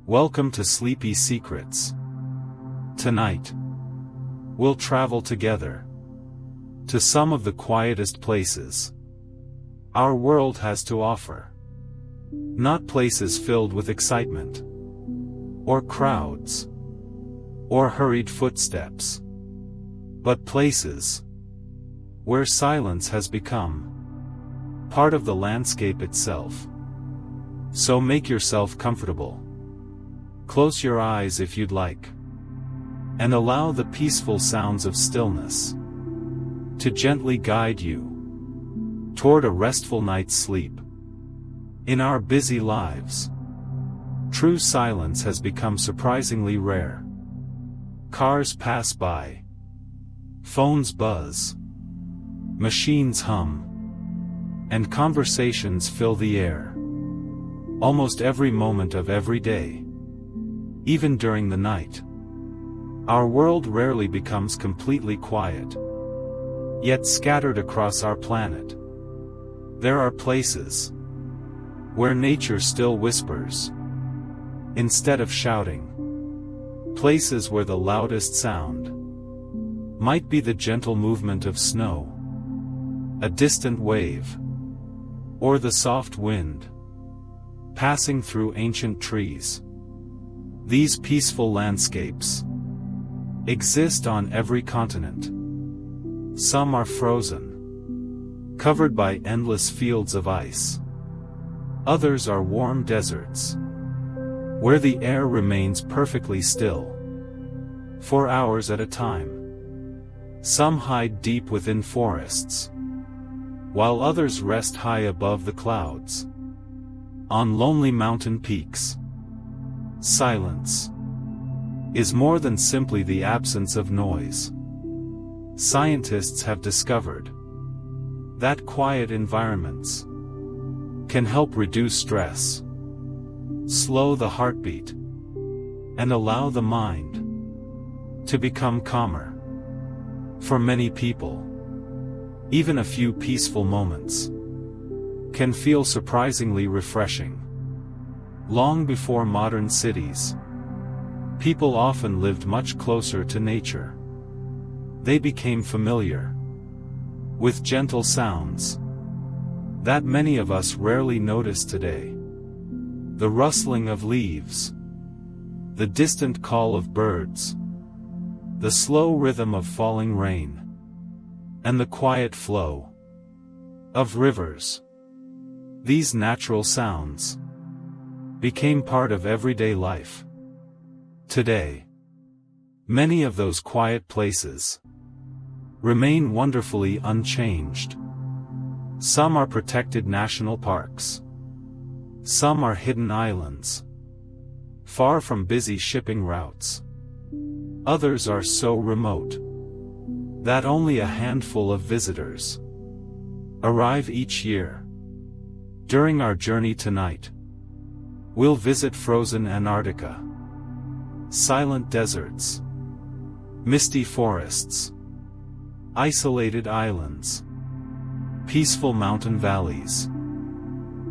Welcome to Sleepy Secrets. Tonight, we'll travel together to some of the quietest places our world has to offer. Not places filled with excitement, or crowds, or hurried footsteps, but places where silence has become part of the landscape itself. So make yourself comfortable. Close your eyes if you'd like, and allow the peaceful sounds of stillness to gently guide you toward a restful night's sleep. In our busy lives, true silence has become surprisingly rare. Cars pass by, phones buzz, machines hum, and conversations fill the air. Almost every moment of every day, even during the night, our world rarely becomes completely quiet. Yet scattered across our planet, there are places where nature still whispers instead of shouting. Places where the loudest sound might be the gentle movement of snow, a distant wave, or the soft wind passing through ancient trees. These peaceful landscapes exist on every continent. Some are frozen, covered by endless fields of ice. Others are warm deserts, where the air remains perfectly still for hours at a time. Some hide deep within forests, while others rest high above the clouds. On lonely mountain peaks, silence is more than simply the absence of noise. Scientists have discovered that quiet environments can help reduce stress, slow the heartbeat, and allow the mind to become calmer. For many people, even a few peaceful moments can feel surprisingly refreshing. Long before modern cities, people often lived much closer to nature. They became familiar with gentle sounds that many of us rarely notice today. The rustling of leaves, the distant call of birds, the slow rhythm of falling rain, and the quiet flow of rivers. These natural sounds became part of everyday life. Today, many of those quiet places remain wonderfully unchanged. Some are protected national parks. Some are hidden islands, far from busy shipping routes. Others are so remote that only a handful of visitors arrive each year. During our journey tonight, we'll visit frozen Antarctica, silent deserts, misty forests, isolated islands, peaceful mountain valleys,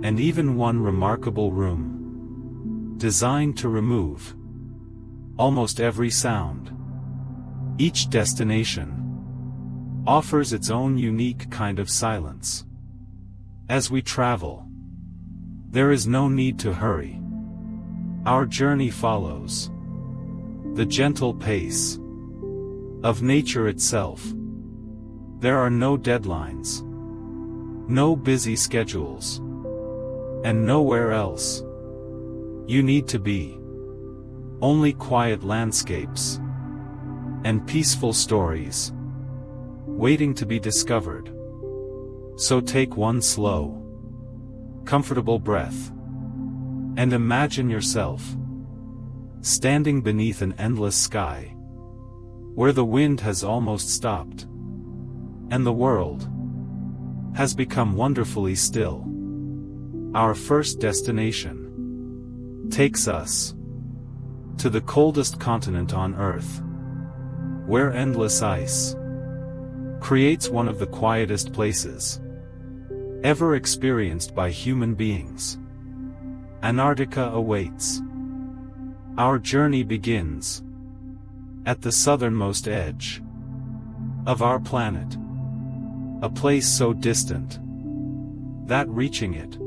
and even one remarkable room designed to remove almost every sound. Each destination offers its own unique kind of silence. As we travel, there is no need to hurry. Our journey follows the gentle pace of nature itself. There are no deadlines, no busy schedules, and nowhere else you need to be. Only quiet landscapes and peaceful stories waiting to be discovered. So take one slow, comfortable breath, and imagine yourself standing beneath an endless sky, where the wind has almost stopped, and the world has become wonderfully still. Our first destination takes us to the coldest continent on Earth, where endless ice creates one of the quietest places ever experienced by human beings. Antarctica awaits. Our journey begins at the southernmost edge of our planet, a place so distant that reaching it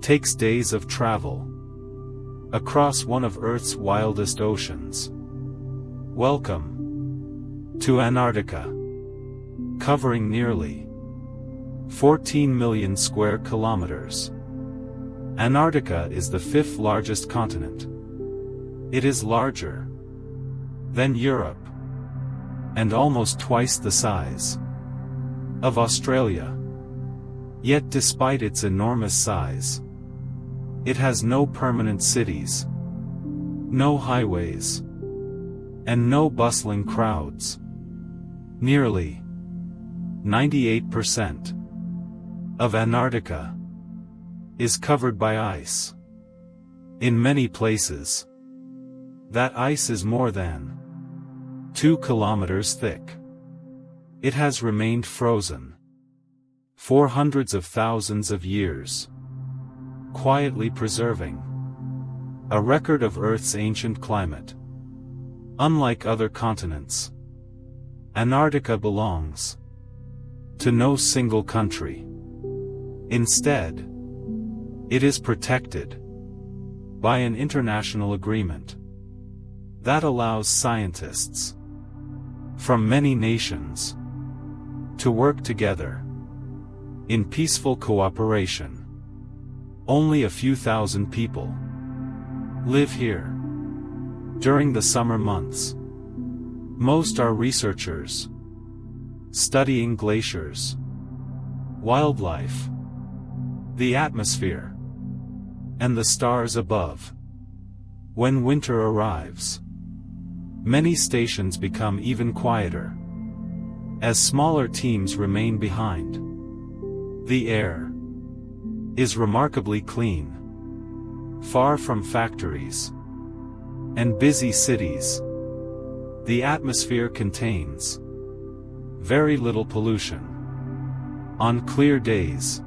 takes days of travel across one of Earth's wildest oceans. Welcome to Antarctica, covering nearly 14 million square kilometers. Antarctica is the fifth largest continent. It is larger than Europe and almost twice the size of Australia. Yet despite its enormous size, it has no permanent cities, no highways, and no bustling crowds. Nearly 98% of Antarctica is covered by ice. In many places, that ice is more than 2 kilometers thick. It has remained frozen for hundreds of thousands of years, quietly preserving a record of Earth's ancient climate. Unlike other continents, Antarctica belongs to no single country. Instead, it is protected by an international agreement that allows scientists from many nations to work together in peaceful cooperation. Only a few thousand people live here during the summer months. Most are researchers studying glaciers, wildlife, the atmosphere, and the stars above. When winter arrives, many stations become even quieter, as smaller teams remain behind. The air is remarkably clean, far from factories and busy cities. The atmosphere contains very little pollution. On clear days,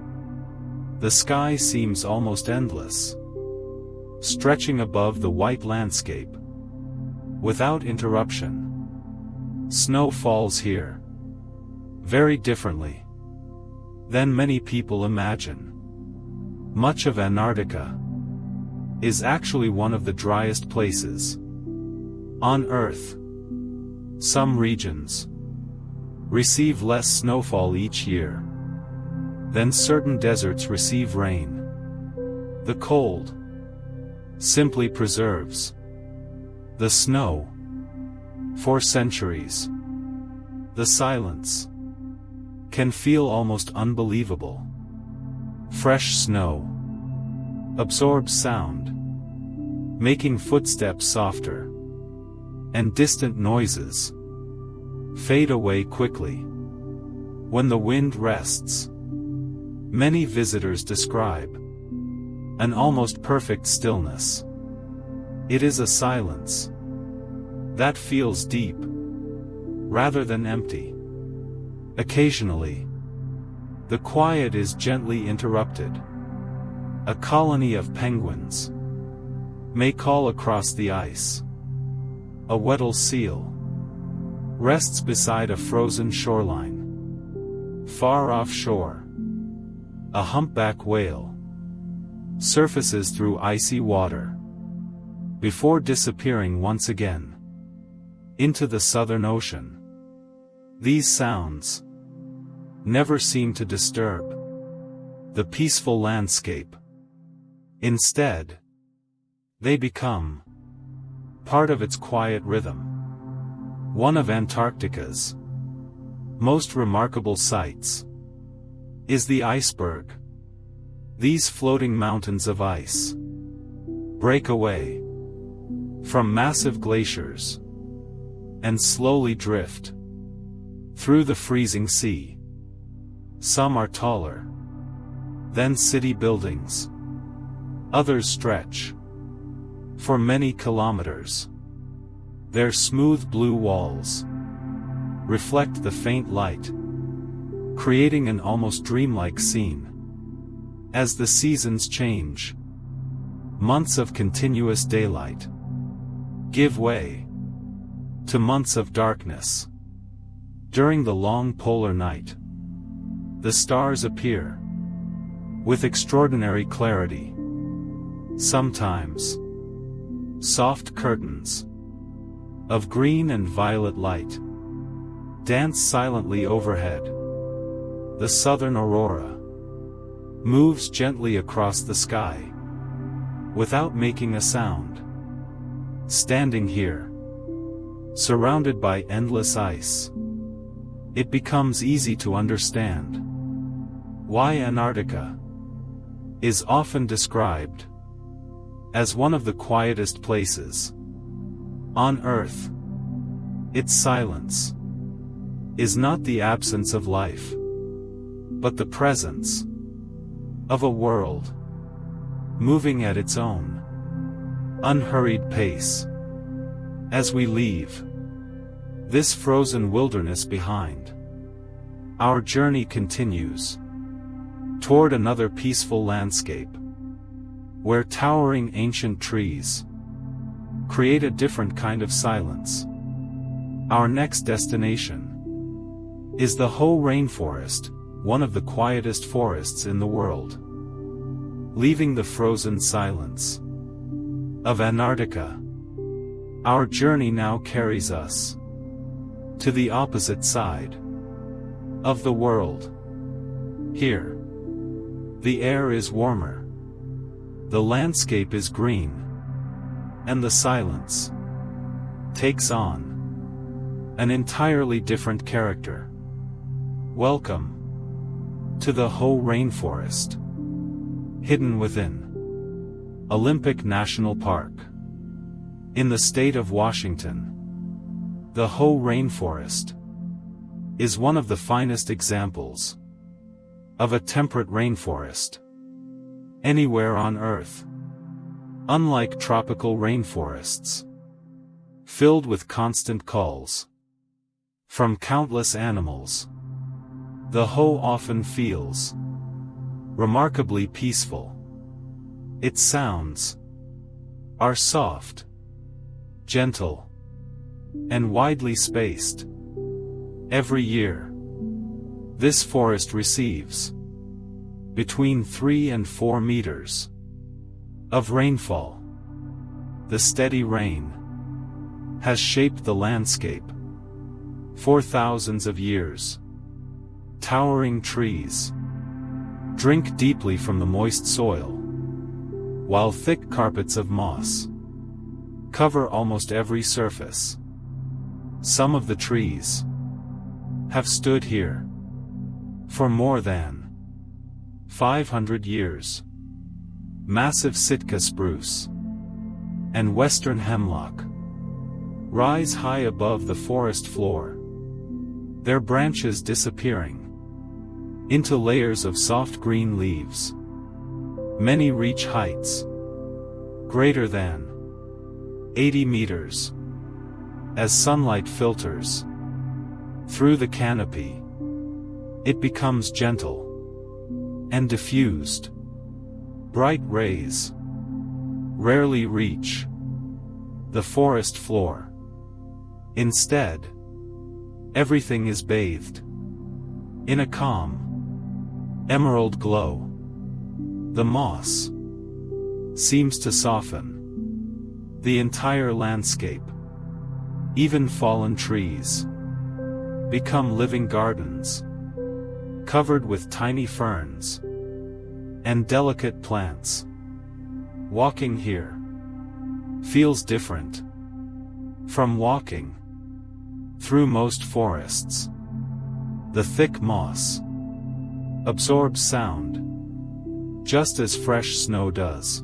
the sky seems almost endless, stretching above the white landscape without interruption. Snow falls here very differently than many people imagine. Much of Antarctica is actually one of the driest places on Earth. Some regions receive less snowfall each year than certain deserts receive rain. The cold simply preserves the snow for centuries. The silence can feel almost unbelievable. Fresh snow absorbs sound, making footsteps softer, and distant noises fade away quickly when the wind rests. Many visitors describe an almost perfect stillness. It is a silence that feels deep rather than empty. Occasionally, the quiet is gently interrupted. A colony of penguins may call across the ice. A Weddell seal rests beside a frozen shoreline. Far offshore, a humpback whale surfaces through icy water before disappearing once again into the Southern Ocean. These sounds never seem to disturb the peaceful landscape. Instead, they become part of its quiet rhythm. One of Antarctica's most remarkable sights is the iceberg. These floating mountains of ice break away from massive glaciers and slowly drift through the freezing sea. Some are taller than city buildings. Others stretch for many kilometers. Their smooth blue walls reflect the faint light, creating an almost dreamlike scene. As the seasons change, months of continuous daylight give way to months of darkness. During the long polar night, the stars appear with extraordinary clarity. Sometimes, soft curtains of green and violet light dance silently overhead. The southern aurora moves gently across the sky without making a sound. Standing here, surrounded by endless ice, it becomes easy to understand why Antarctica is often described as one of the quietest places on Earth. Its silence is not the absence of life, but the presence of a world moving at its own unhurried pace. As we leave this frozen wilderness behind, our journey continues toward another peaceful landscape, where towering ancient trees create a different kind of silence. Our next destination is the Hoh Rainforest, one of the quietest forests in the world. Leaving the frozen silence of Antarctica, our journey now carries us to the opposite side of the world. Here, the air is warmer, the landscape is green, and the silence takes on an entirely different character. Welcome to the Hoh Rainforest, hidden within Olympic National Park in the state of Washington. The Hoh Rainforest is one of the finest examples of a temperate rainforest anywhere on Earth. Unlike tropical rainforests, filled with constant calls from countless animals, the Hoh often feels remarkably peaceful. Its sounds are soft, gentle, and widely spaced. Every year, this forest receives between 3 and 4 meters of rainfall. The steady rain has shaped the landscape for thousands of years. Towering trees drink deeply from the moist soil, while thick carpets of moss cover almost every surface. Some of the trees have stood here for more than 500 years. Massive Sitka spruce and western hemlock rise high above the forest floor, their branches disappearing into layers of soft green leaves. Many reach heights greater than 80 meters. As sunlight filters through the canopy, it becomes gentle and diffused. Bright rays rarely reach the forest floor. Instead, everything is bathed in a calm, emerald glow. The moss seems to soften the entire landscape. Even fallen trees become living gardens, covered with tiny ferns and delicate plants. Walking here feels different from walking through most forests. The thick moss absorbs sound just as fresh snow does.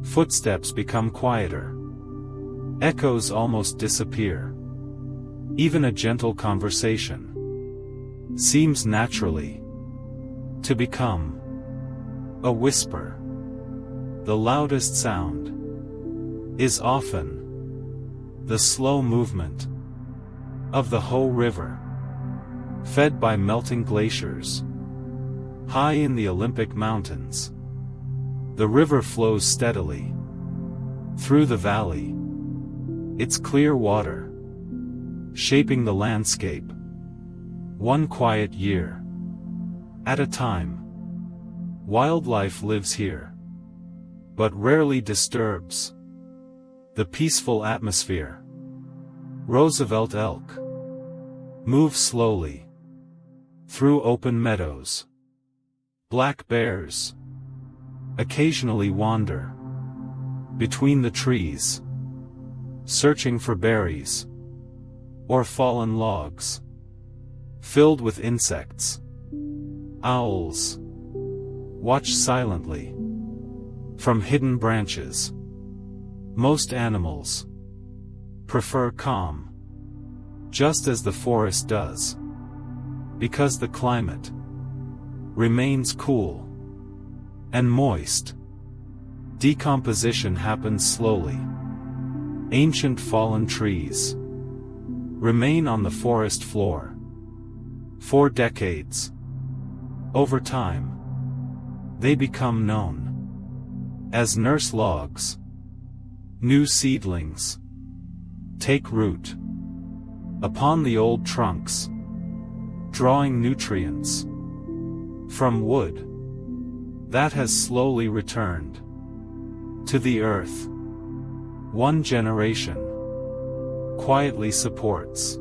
Footsteps become quieter. Echoes almost disappear. Even a gentle conversation seems naturally to become a whisper. The loudest sound is often the slow movement of the Hoh River, fed by melting glaciers high in the Olympic Mountains. The river flows steadily through the valley, It's clear water, shaping the landscape, one quiet year at a time. Wildlife lives here, but rarely disturbs the peaceful atmosphere. Roosevelt elk move slowly through open meadows. Black bears occasionally wander between the trees, searching for berries or fallen logs filled with insects. Owls watch silently from hidden branches. Most animals prefer calm, just as the forest does, because the climate remains cool and moist. Decomposition happens slowly. Ancient fallen trees remain on the forest floor for decades. Over time, they become known as nurse logs. New seedlings take root upon the old trunks, drawing nutrients from wood that has slowly returned to the earth. One generation quietly supports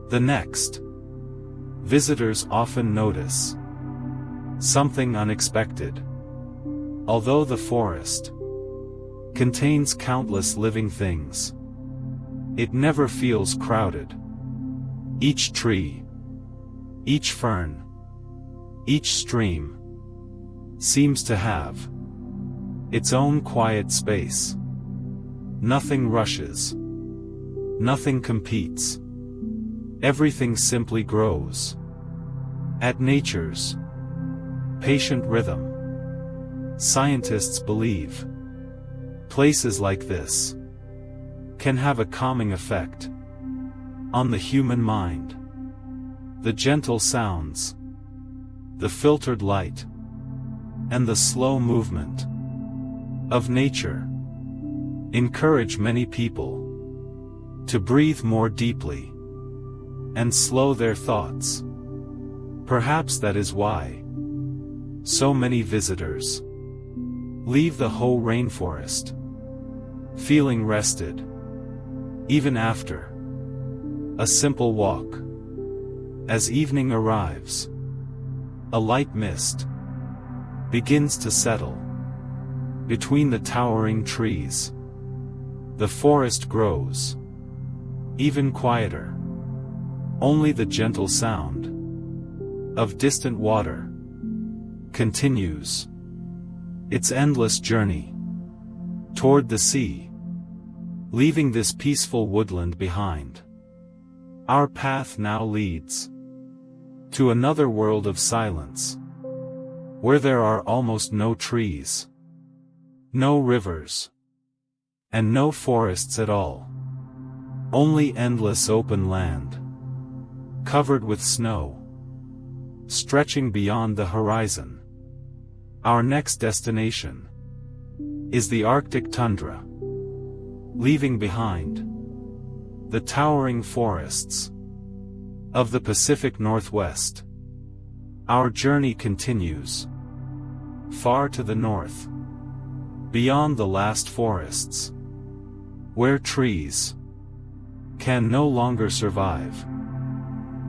the next. Visitors often notice something unexpected. Although the forest contains countless living things, it never feels crowded. Each tree, each fern, each stream seems to have its own quiet space. Nothing rushes, nothing competes. Everything simply grows at nature's patient rhythm. Scientists believe places like this can have a calming effect on the human mind. The gentle sounds, the filtered light, and the slow movement of nature encourage many people to breathe more deeply and slow their thoughts. Perhaps that is why so many visitors leave the Hoh Rainforest feeling rested, even after a simple walk. As evening arrives, a light mist begins to settle between the towering trees. The forest grows even quieter. Only the gentle sound of distant water continues its endless journey toward the sea, leaving this peaceful woodland behind. Our path now leads to another world of silence, where there are almost no trees, no rivers, and no forests at all. Only endless open land, covered with snow, stretching beyond the horizon. Our next destination is the Arctic tundra, leaving behind the towering forests of the Pacific Northwest. Our journey continues far to the north, beyond the last forests, where trees can no longer survive,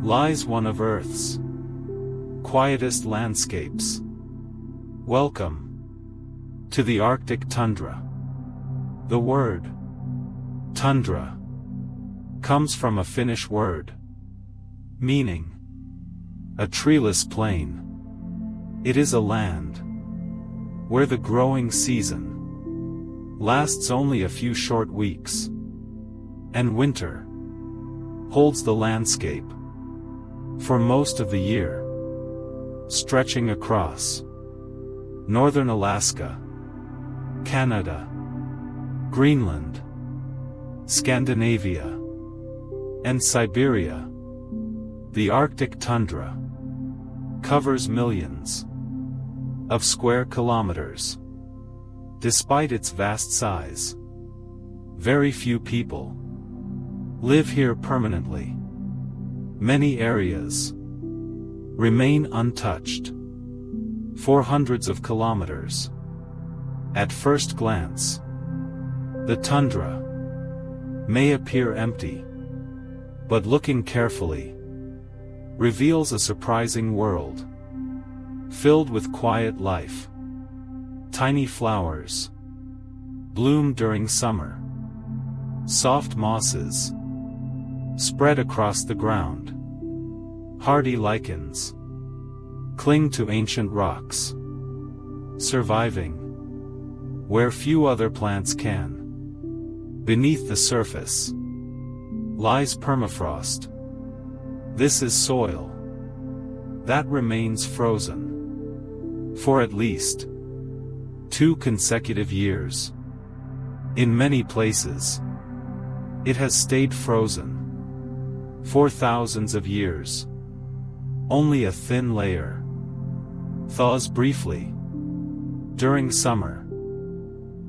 lies one of Earth's quietest landscapes. Welcome to the Arctic tundra. The word tundra comes from a Finnish word meaning a treeless plain. It is a land where the growing season lasts only a few short weeks, and winter holds the landscape for most of the year, stretching across northern Alaska, Canada, Greenland, Scandinavia, and Siberia. The Arctic tundra covers millions of square kilometers. Despite its vast size, Very few people live here permanently. Many areas remain untouched for hundreds of kilometers. At first glance, the tundra may appear empty, but looking carefully reveals a surprising world filled with quiet life. Tiny flowers bloom during summer. Soft mosses spread across the ground. Hardy lichens cling to ancient rocks, surviving where few other plants can. Beneath the surface lies permafrost. This is soil that remains frozen for at least 2 consecutive years. In many places, it has stayed frozen for thousands of years. Only a thin layer thaws briefly during summer,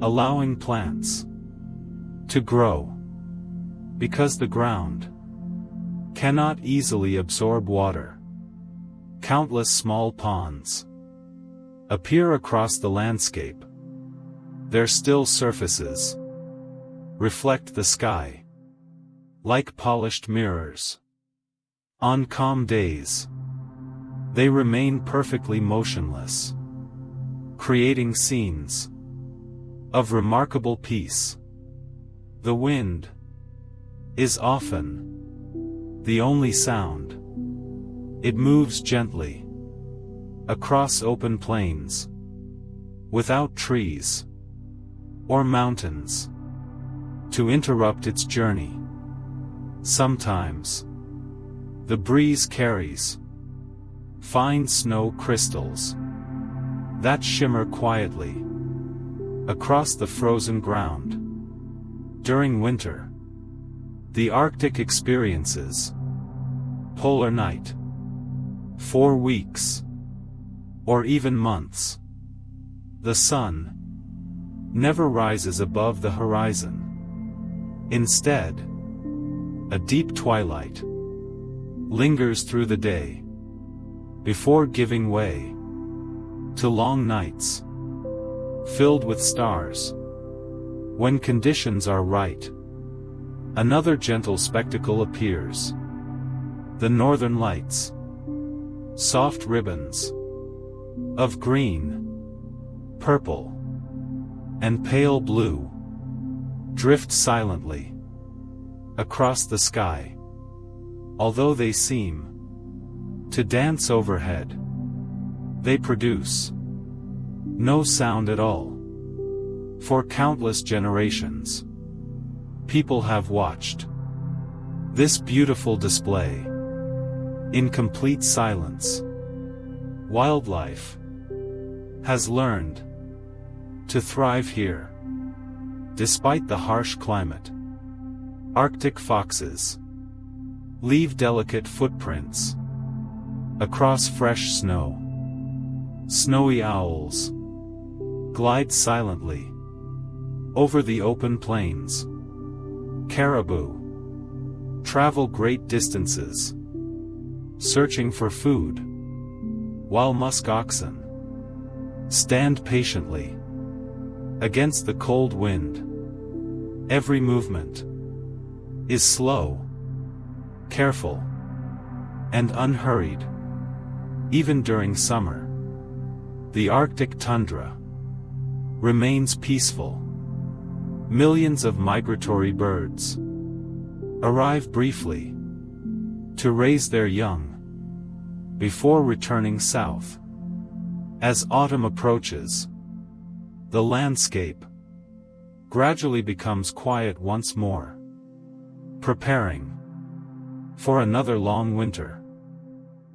allowing plants to grow. Because the ground cannot easily absorb water, countless small ponds appear across the landscape. Their still surfaces reflect the sky like polished mirrors. On calm days, they remain perfectly motionless, creating scenes of remarkable peace. The wind is often the only sound. It moves gently across open plains, without trees or mountains to interrupt its journey. Sometimes, the breeze carries fine snow crystals that shimmer quietly across the frozen ground. During winter, the Arctic experiences polar night. 4 weeks, or even months, the sun never rises above the horizon. Instead, a deep twilight lingers through the day, before giving way to long nights filled with stars. When conditions are right, another gentle spectacle appears. The northern lights. Soft ribbons of green, purple, and pale blue drift silently across the sky. Although they seem to dance overhead, they produce no sound at all. For countless generations, people have watched this beautiful display in complete silence. Wildlife has learned to thrive here, despite the harsh climate. Arctic foxes leave delicate footprints across fresh snow. Snowy owls glide silently over the open plains. Caribou travel great distances, searching for food, while musk oxen stand patiently against the cold wind. Every movement is slow, careful, and unhurried. Even during summer, the Arctic tundra remains peaceful. Millions of migratory birds arrive briefly to raise their young before returning south. As autumn approaches, the landscape gradually becomes quiet once more, preparing for another long winter.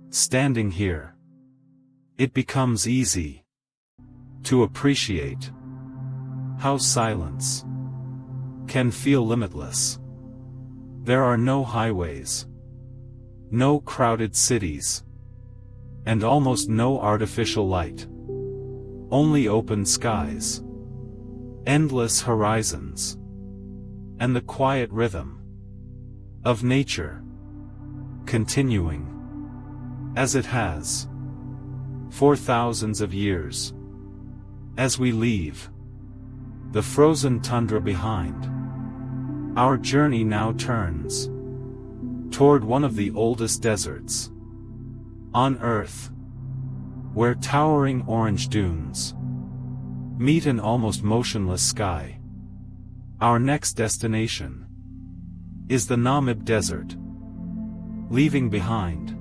Standing here, it becomes easy to appreciate how silence can feel limitless. There are no highways, no crowded cities, and almost no artificial light. Only open skies, endless horizons, and the quiet rhythm of nature continuing as it has for thousands of years. As we leave the frozen tundra behind, our journey now turns toward one of the oldest deserts on Earth, where towering orange dunes meet an almost motionless sky. Our next destination is the Namib Desert. Leaving behind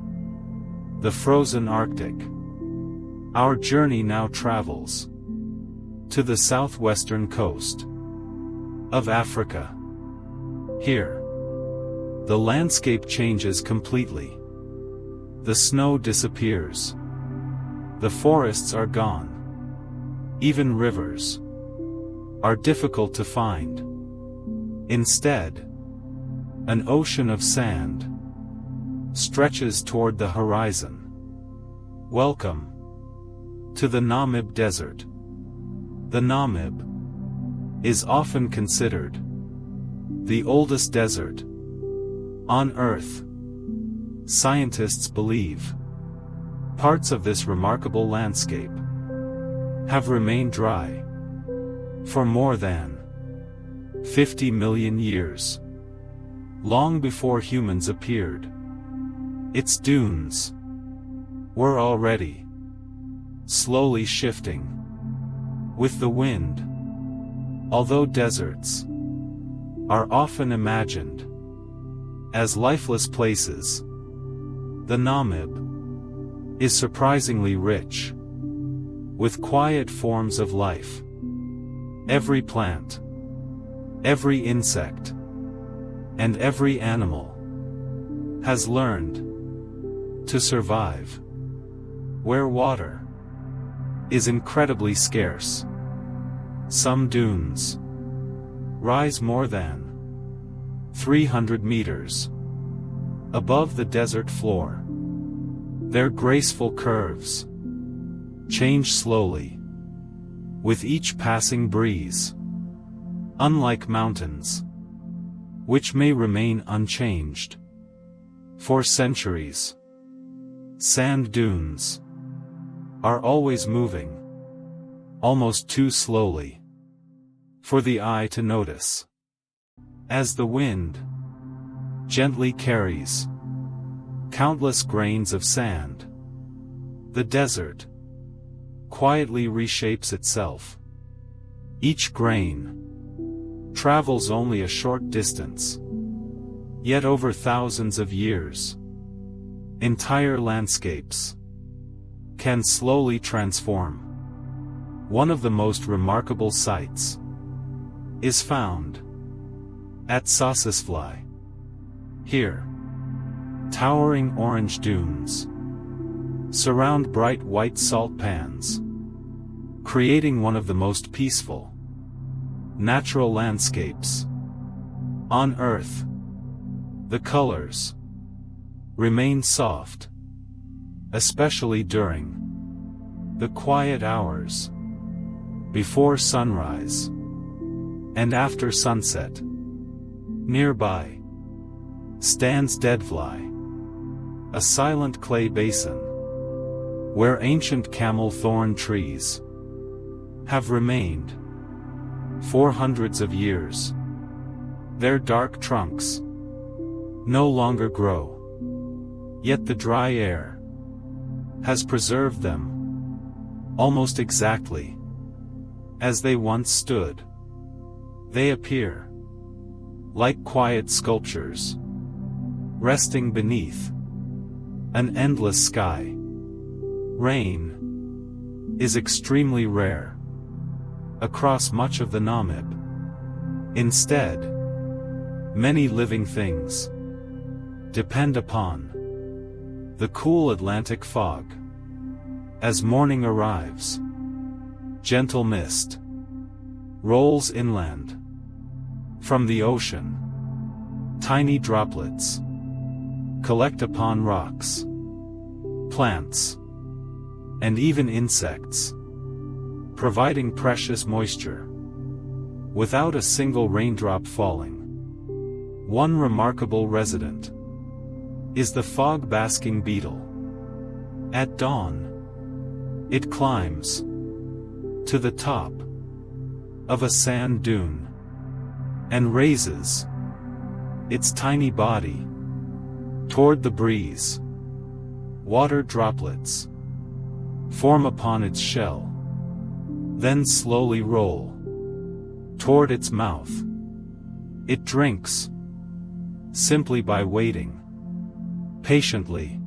the frozen Arctic, our journey now travels to the southwestern coast of Africa. Here, the landscape changes completely. The snow disappears. The forests are gone. Even rivers are difficult to find. Instead, an ocean of sand stretches toward the horizon. Welcome to the Namib Desert. The Namib is often considered the oldest desert on Earth. Scientists believe parts of this remarkable landscape have remained dry for more than 50 million years, long before humans appeared. Its dunes were already slowly shifting with the wind. Although deserts are often imagined as lifeless places, the Namib is surprisingly rich with quiet forms of life. Every plant, every insect, and every animal has learned to survive where water is incredibly scarce. Some dunes rise more than 300 meters above the desert floor. Their graceful curves change slowly with each passing breeze. Unlike mountains, which may remain unchanged for centuries, sand dunes are always moving, almost too slowly for the eye to notice. As the wind gently carries countless grains of sand, the desert quietly reshapes itself. Each grain travels only a short distance, yet over thousands of years, entire landscapes can slowly transform. One of the most remarkable sights is found at Sossusvlei. Here, towering orange dunes surround bright white salt pans, creating one of the most peaceful natural landscapes on Earth. The colors remain soft, especially during the quiet hours before sunrise and after sunset. Nearby stands Deadfly, a silent clay basin where ancient camel thorn trees have remained for hundreds of years. Their dark trunks no longer grow, yet the dry air has preserved them almost exactly as they once stood. They appear like quiet sculptures resting beneath an endless sky. Rain is extremely rare across much of the Namib. Instead, many living things depend upon the cool Atlantic fog. As morning arrives, gentle mist rolls inland from the ocean. Tiny droplets collect upon rocks, plants, and even insects, providing precious moisture. Without a single raindrop falling, One remarkable resident is the fog-basking beetle. At dawn, it climbs to the top of a sand dune and raises its tiny body toward the breeze. Water droplets form upon its shell, then slowly roll toward its mouth. It drinks simply by waiting patiently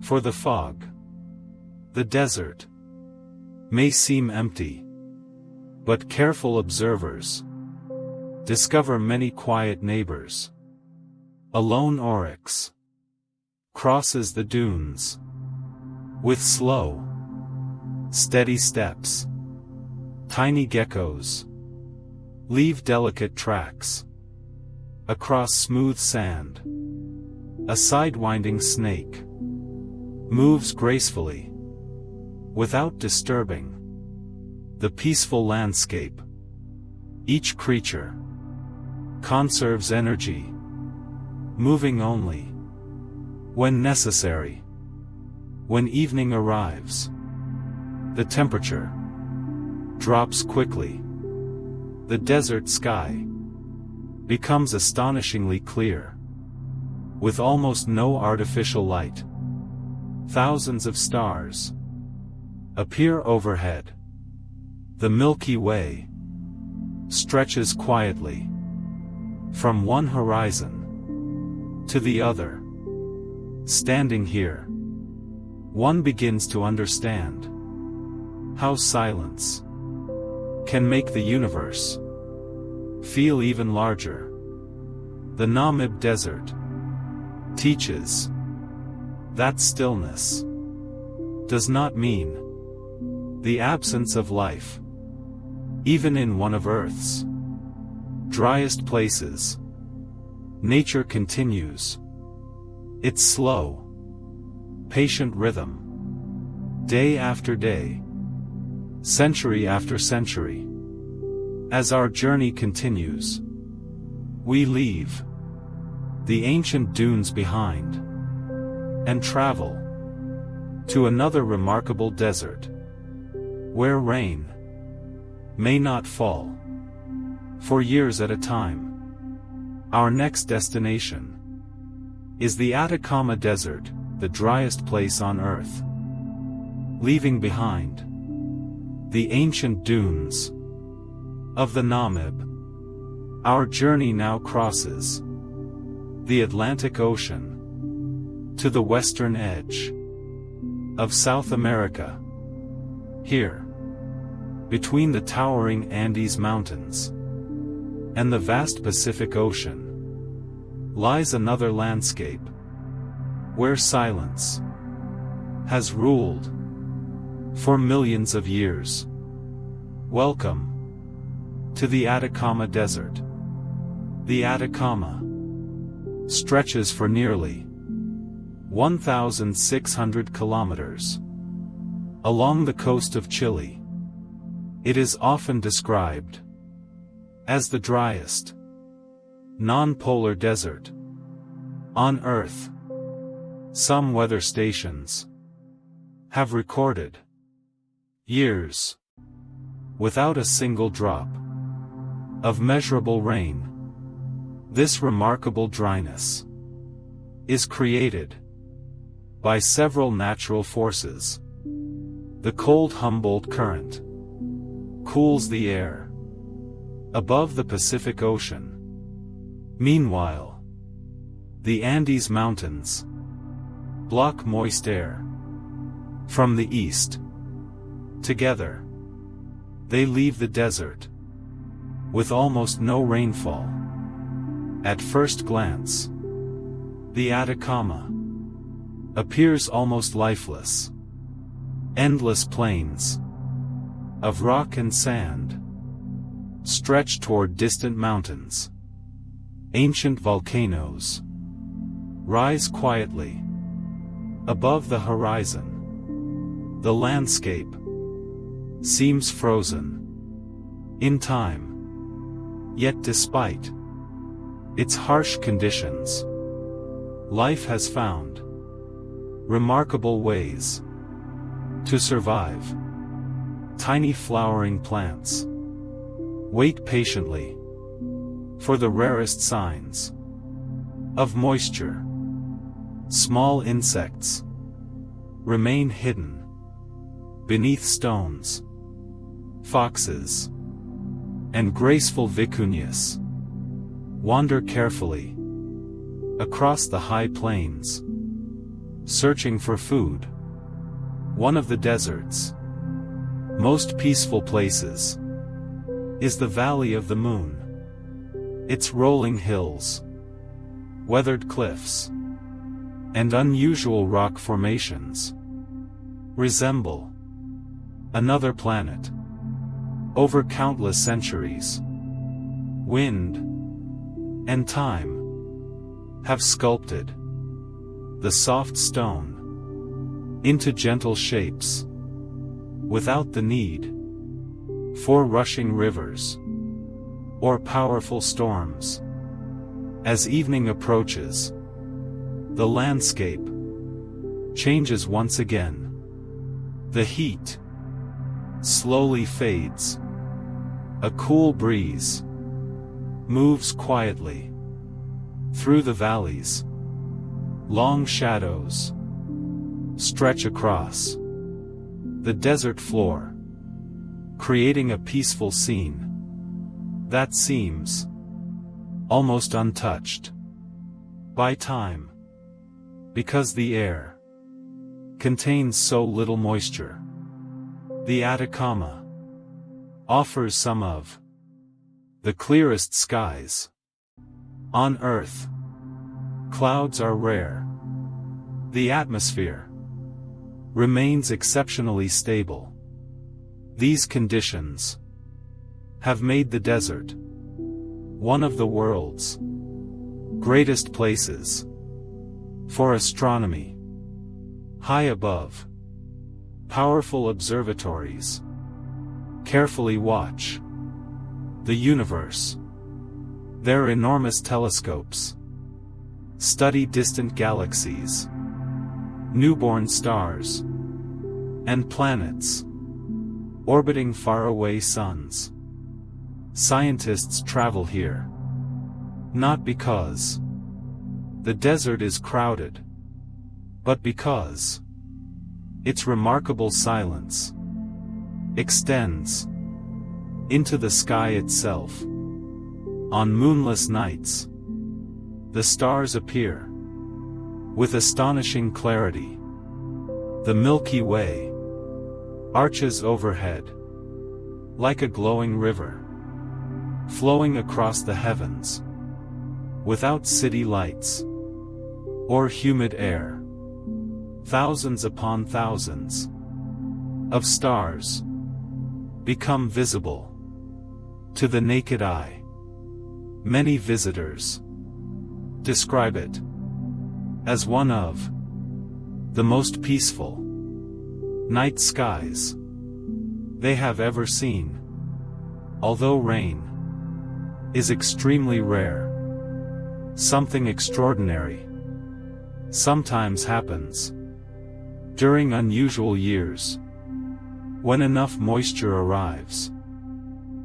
for the fog. The desert may seem empty, but careful observers discover many quiet neighbors. A lone oryx crosses the dunes with slow, steady steps. Tiny geckos leave delicate tracks across smooth sand. A sidewinding snake moves gracefully without disturbing the peaceful landscape. Each creature conserves energy, moving only when necessary. When evening arrives, the temperature drops quickly. The desert sky becomes astonishingly clear, with almost no artificial light. Thousands of stars appear overhead. The Milky Way stretches quietly from one horizon to the other. Standing here, one begins to understand how silence can make the universe feel even larger. The Namib Desert teaches that stillness does not mean the absence of life. Even in one of Earth's driest places, nature continues its slow, patient rhythm, day after day, century after century. As our journey continues, we leave the ancient dunes behind and travel to another remarkable desert, where rain may not fall for years at a time. Our next destination is the Atacama Desert, the driest place on Earth. Leaving behind the ancient dunes of the Namib, our journey now crosses the Atlantic Ocean to the western edge of South America. Here, between the towering Andes Mountains and the vast Pacific Ocean, lies another landscape where silence has ruled for millions of years. Welcome to the Atacama Desert. The Atacama stretches for nearly 1,600 kilometers along the coast of Chile. It is often described as the driest non-polar desert on Earth. Some weather stations have recorded years without a single drop of measurable rain. This remarkable dryness is created by several natural forces. The cold Humboldt Current cools the air above the Pacific Ocean. Meanwhile, the Andes Mountains block moist air from the east. Together, they leave the desert with almost no rainfall. At first glance, the Atacama appears almost lifeless. Endless plains of rock and sand stretch toward distant mountains. Ancient volcanoes rise quietly above the horizon. The landscape seems frozen in time. Yet despite its harsh conditions, life has found remarkable ways to survive. Tiny flowering plants wait patiently for the rarest signs of moisture. Small insects remain hidden beneath stones. Foxes and graceful vicunias wander carefully across the high plains, searching for food. One of the desert's most peaceful places is the Valley of the Moon. Its rolling hills, weathered cliffs, and unusual rock formations resemble another planet. Over countless centuries, wind and time have sculpted the soft stone into gentle shapes, without the need for rushing rivers or powerful storms. As evening approaches, the landscape changes once again. The heat slowly fades. A cool breeze moves quietly through the valleys. Long shadows stretch across the desert floor, creating a peaceful scene that seems almost untouched by time, because the air contains so little moisture. The Atacama offers some of the clearest skies on Earth. Clouds are rare. The atmosphere remains exceptionally stable. These conditions have made the desert one of the world's greatest places for astronomy. High above, powerful observatories carefully watch the universe. Their enormous telescopes study distant galaxies, newborn stars, and planets orbiting faraway suns. Scientists travel here not because the desert is crowded, but because its remarkable silence extends into the sky itself. On moonless nights, the stars appear with astonishing clarity. The Milky Way arches overhead like a glowing river, flowing across the heavens. Without city lights or humid air, thousands upon thousands of stars become visible to the naked eye. Many visitors describe it as one of the most peaceful night skies they have ever seen. Although rain is extremely rare, something extraordinary sometimes happens during unusual years. When enough moisture arrives,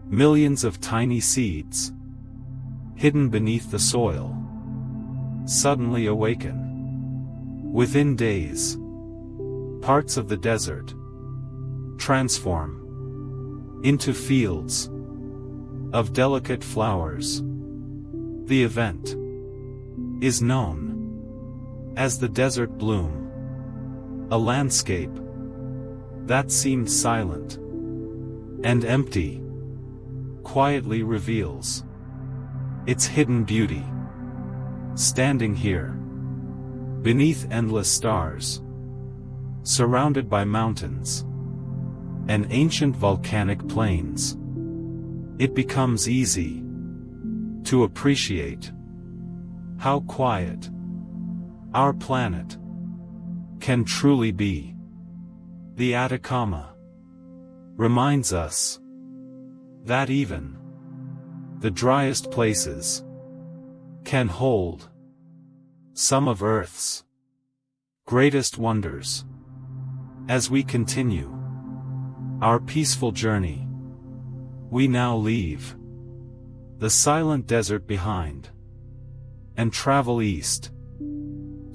millions of tiny seeds hidden beneath the soil suddenly awaken. Within days, parts of the desert transform into fields of delicate flowers. The event is known as the desert bloom, a landscape that seemed silent and empty quietly reveals its hidden beauty. Standing here, beneath endless stars, surrounded by mountains and ancient volcanic plains, it becomes easy to appreciate how quiet our planet can truly be. The Atacama reminds us that even the driest places can hold some of Earth's greatest wonders. As we continue our peaceful journey, we now leave the silent desert behind and travel east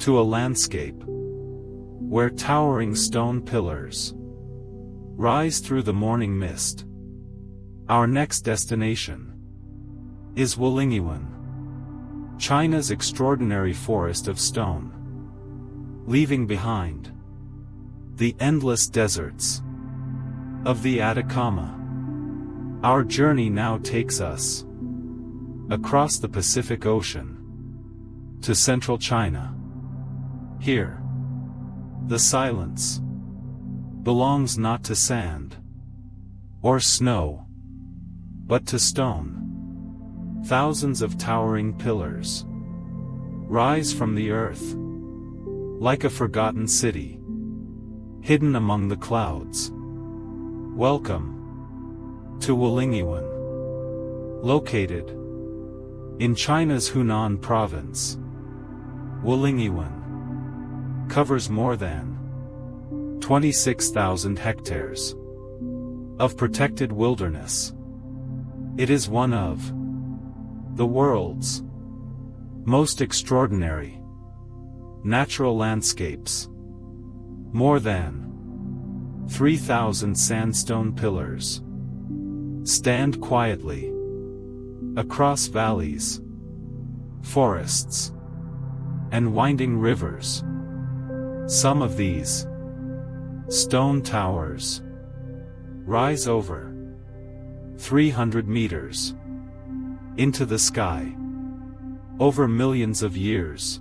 to a landscape where towering stone pillars rise through the morning mist. Our next destination is Wulingyuan, China's extraordinary forest of stone. Leaving behind the endless deserts of the Atacama, our journey now takes us across the Pacific Ocean to central China. Here, the silence belongs not to sand or snow, but to stone. Thousands of towering pillars rise from the earth like a forgotten city, hidden among the clouds. Welcome to Wulingyuan. Located in China's Hunan province, Wulingyuan covers more than 26,000 hectares of protected wilderness. It is one of the world's most extraordinary natural landscapes. More than 3,000 sandstone pillars stand quietly across valleys, forests, and winding rivers. Some of these stone towers rise over 300 meters into the sky. Over millions of years,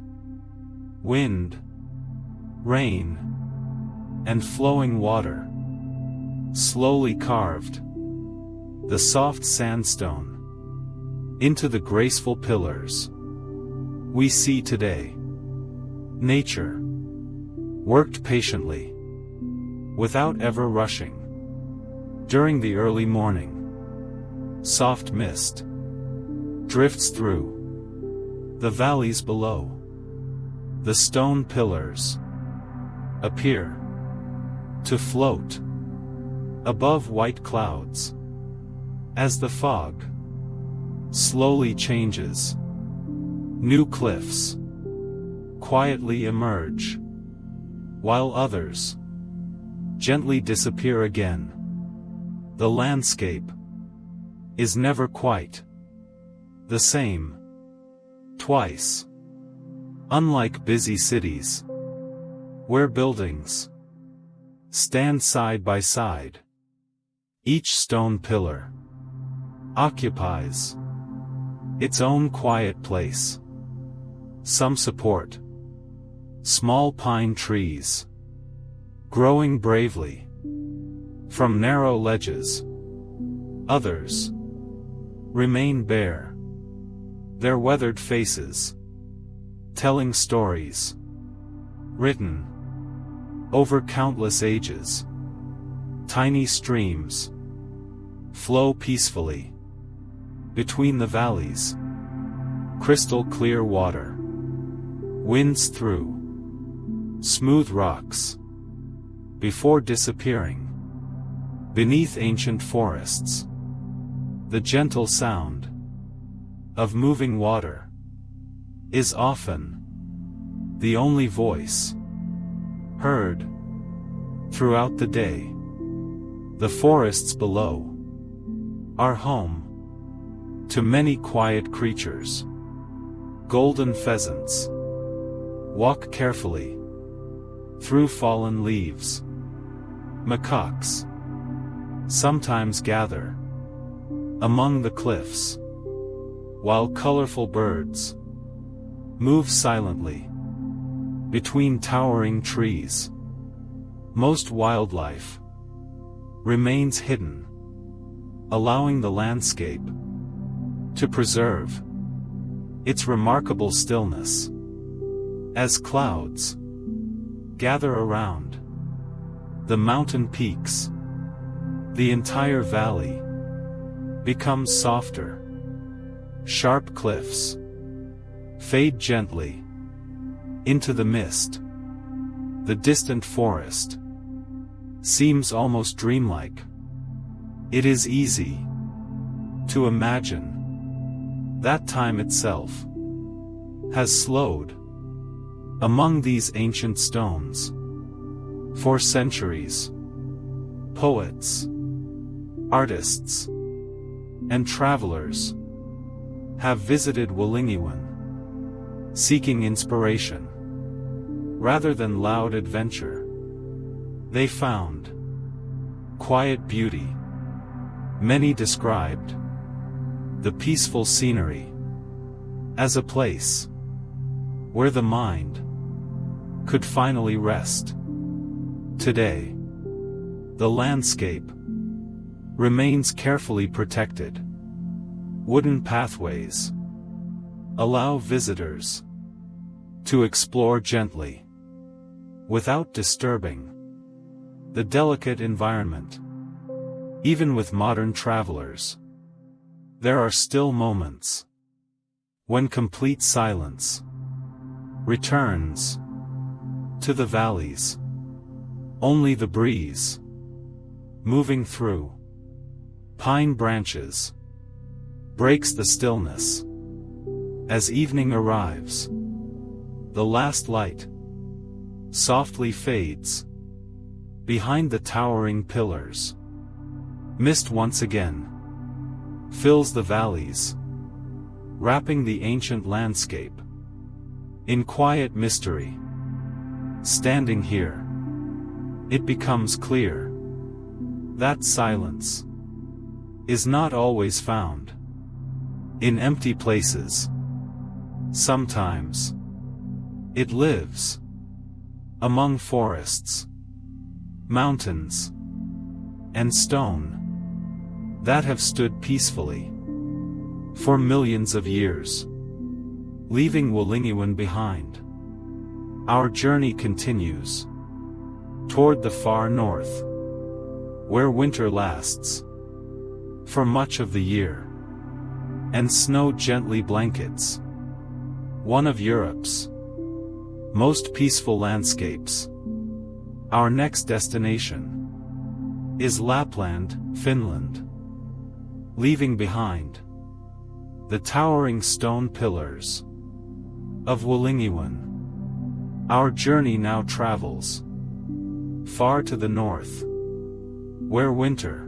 wind, rain, and flowing water slowly carved the soft sandstone into the graceful pillars we see today. Nature worked patiently, without ever rushing. During the early morning, soft mist drifts through the valleys below. The stone pillars appear to float above white clouds. As the fog slowly changes, new cliffs quietly emerge, while others gently disappear again. The landscape is never quite the same twice. Unlike busy cities, where buildings stand side by side, each stone pillar occupies its own quiet place. Some support small pine trees growing bravely from narrow ledges. Others remain bare, their weathered faces telling stories written over countless ages. Tiny streams flow peacefully between the valleys. Crystal clear water winds through smooth rocks before disappearing beneath ancient forests. The gentle sound of moving water is often the only voice heard throughout the day. The forests below are home to many quiet creatures. Golden pheasants walk carefully through fallen leaves. Macaques sometimes gather among the cliffs, while colorful birds move silently between towering trees. Most wildlife remains hidden, allowing the landscape to preserve its remarkable stillness. As clouds gather around the mountain peaks, the entire valley becomes softer. Sharp cliffs fade gently into the mist. The distant forest seems almost dreamlike. It is easy to imagine that time itself has slowed among these ancient stones. For centuries, poets, artists, and travelers have visited Wulingyuan, seeking inspiration rather than loud adventure. They found quiet beauty. Many described the peaceful scenery as a place where the mind could finally rest. Today, the landscape remains carefully protected. Wooden pathways allow visitors to explore gently, without disturbing the delicate environment. Even with modern travelers, there are still moments when complete silence returns to the valleys. Only the breeze moving through pine branches breaks the stillness. As evening arrives, the last light softly fades behind the towering pillars. Mist once again fills the valleys, wrapping the ancient landscape in quiet mystery. Standing here, it becomes clear that silence is not always found in empty places. Sometimes it lives among forests, mountains, and stone that have stood peacefully for millions of years, leaving Wulingyuan behind. Our journey continues toward the far north, where winter lasts for much of the year, and snow gently blankets one of Europe's most peaceful landscapes. Our next destination is Lapland, Finland. Leaving behind the towering stone pillars of Wulingyuan, our journey now travels far to the north, where winter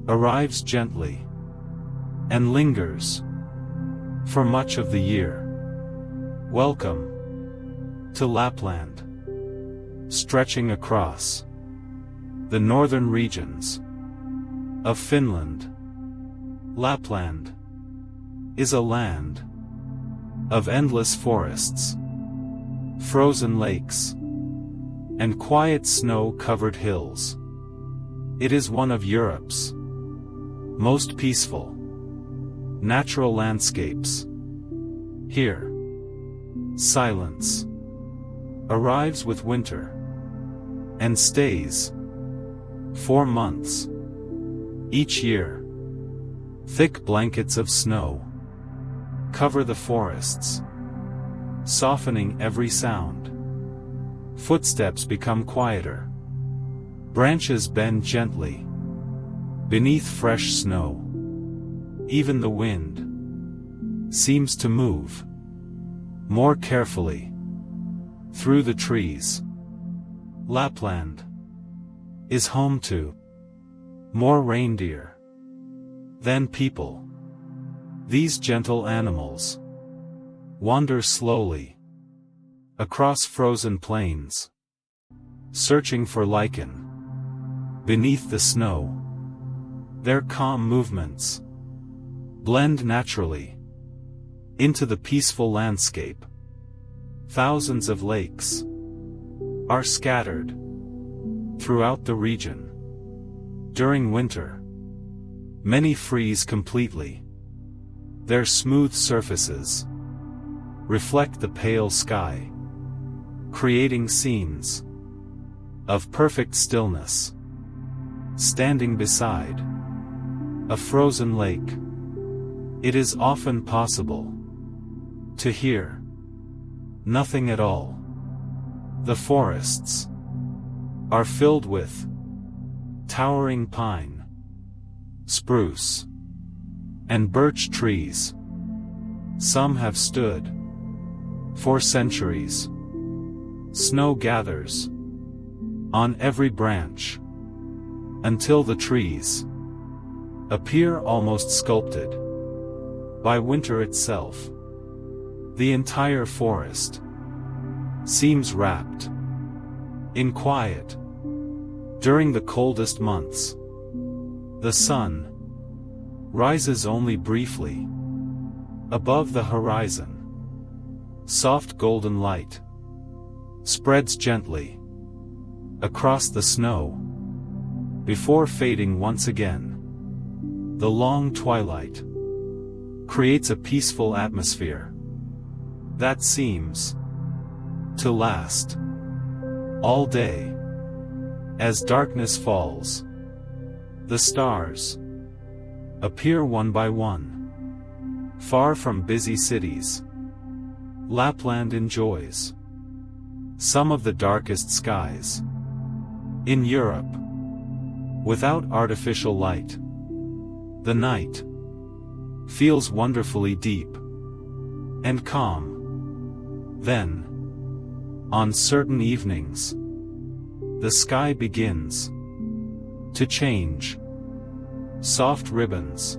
arrives gently and lingers for much of the year. Welcome to Lapland, stretching across the northern regions of Finland. Lapland is a land of endless forests, frozen lakes, and quiet snow-covered hills. It is one of Europe's most peaceful natural landscapes. Here, silence arrives with winter and stays for months. Each year, thick blankets of snow cover the forests, softening every sound. Footsteps become quieter. Branches bend gently beneath fresh snow. Even the wind seems to move more carefully through the trees. Lapland is home to more reindeer than people. These gentle animals wander slowly across frozen plains, searching for lichen beneath the snow. Their calm movements blend naturally into the peaceful landscape. Thousands of lakes are scattered throughout the region. During winter, many freeze completely. Their smooth surfaces reflect the pale sky, creating scenes of perfect stillness. Standing beside a frozen lake, it is often possible To hear nothing at all. The forests are filled with towering pine, spruce, and birch trees. Some have stood for centuries. Snow gathers on every branch until the trees appear almost sculpted by winter itself. The entire forest seems wrapped in quiet. During the coldest months, the sun rises only briefly above the horizon. Soft golden light spreads gently across the snow before fading once again. The long twilight creates a peaceful atmosphere that seems to last all day. As darkness falls, the stars appear one by one. Far from busy cities, Lapland enjoys some of the darkest skies in Europe. Without artificial light, the night feels wonderfully deep and calm. Then, on certain evenings, the sky begins to change. Soft ribbons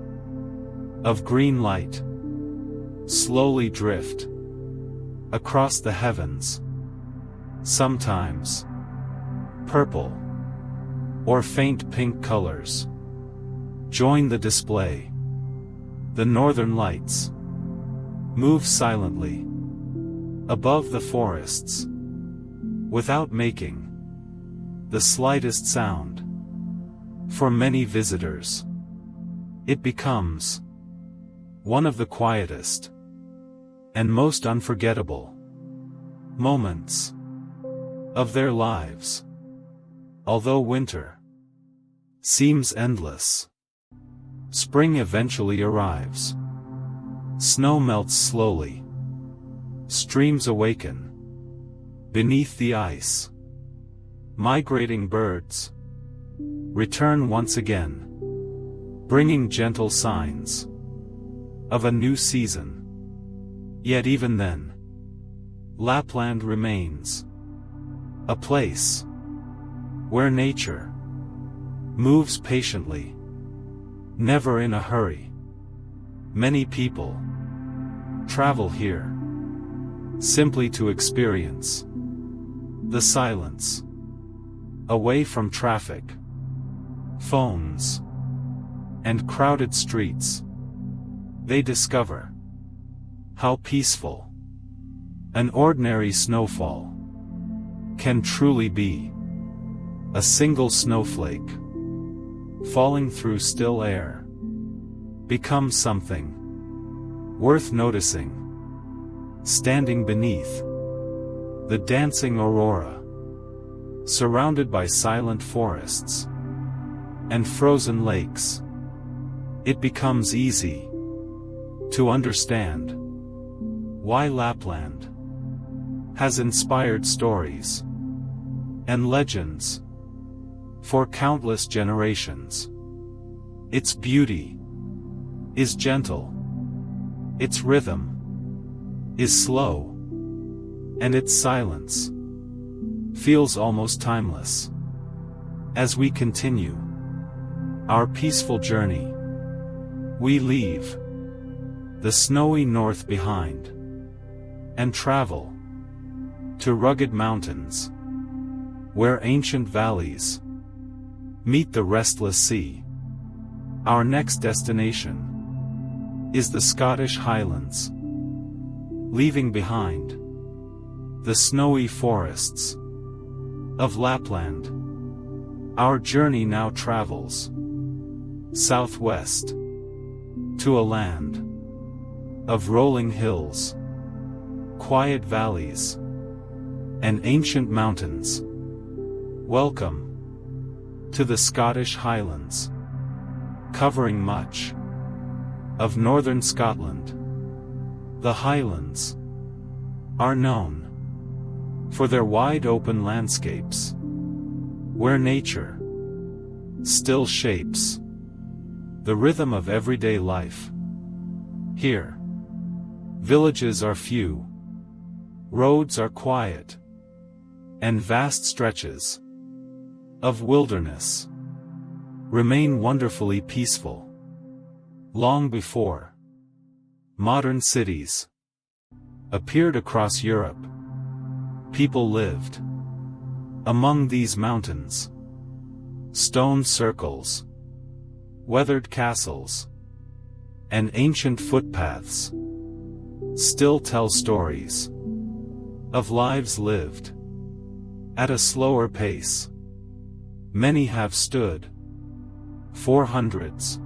of green light slowly drift across the heavens. Sometimes purple or faint pink colors join the display. The northern lights move silently above the forests without making the slightest sound. For many visitors, it becomes one of the quietest and most unforgettable moments of their lives. Although winter seems endless, spring eventually arrives. Snow melts slowly. Streams awaken beneath the ice. Migrating birds return once again, bringing gentle signs of a new season. Yet even then, Lapland remains a place where nature moves patiently, never in a hurry. Many people travel here simply to experience the silence, away from traffic, phones, and crowded streets. They discover how peaceful an ordinary snowfall can truly be. A single snowflake falling through still air becomes something worth noticing. Standing beneath the dancing aurora, surrounded by silent forests and frozen lakes, it becomes easy to understand why Lapland has inspired stories and legends for countless generations. Its beauty is gentle, its rhythm is slow, and its silence feels almost timeless. As we continue our peaceful journey, we leave the snowy north behind and travel to rugged mountains where ancient valleys meet the restless sea. Our next destination is the Scottish Highlands. Leaving behind the snowy forests of Lapland, our journey now travels southwest to a land of rolling hills, quiet valleys, and ancient mountains. Welcome to the Scottish Highlands, covering much of northern Scotland. The Highlands are known for their wide open landscapes, where nature still shapes the rhythm of everyday life. Here, villages are few, roads are quiet, and vast stretches of wilderness remain wonderfully peaceful. Long before modern cities appeared across Europe, people lived among these mountains. Stone circles, weathered castles, and ancient footpaths still tell stories of lives lived at a slower pace. Many have stood for hundreds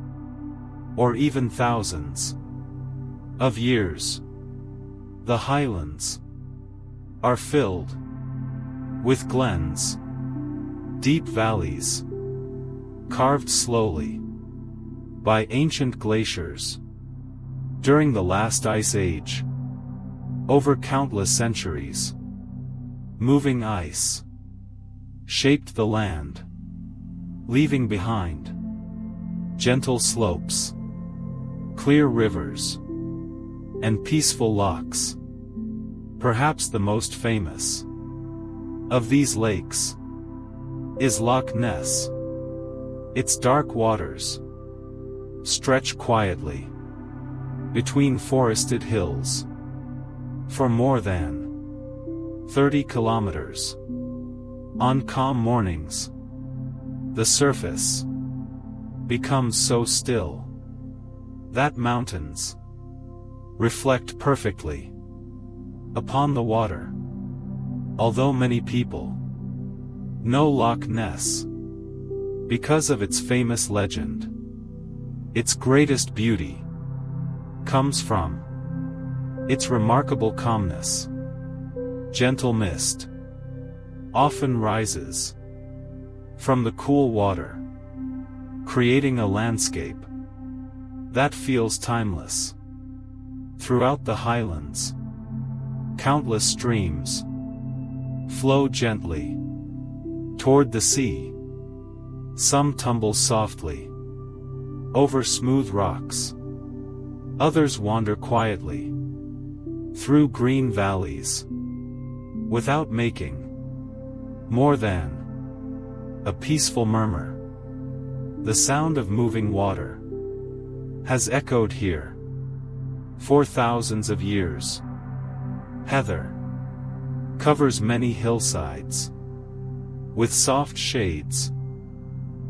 or even thousands of years. The Highlands are filled with glens, deep valleys, carved slowly by ancient glaciers during the last ice age. Over countless centuries, moving ice shaped the land, leaving behind gentle slopes, clear rivers, and peaceful lochs. Perhaps the most famous of these lakes is Loch Ness. Its dark waters stretch quietly between forested hills for more than 30 kilometers. On calm mornings, the surface becomes so still that mountains reflect perfectly upon the water. Although many people know Loch Ness because of its famous legend, its greatest beauty comes from its remarkable calmness. Gentle mist often rises from the cool water, creating a landscape that feels timeless. Throughout the Highlands, countless streams flow gently toward the sea. Some tumble softly over smooth rocks. Others wander quietly through green valleys without making more than a peaceful murmur. The sound of moving water has echoed here for thousands of years. Heather covers many hillsides with soft shades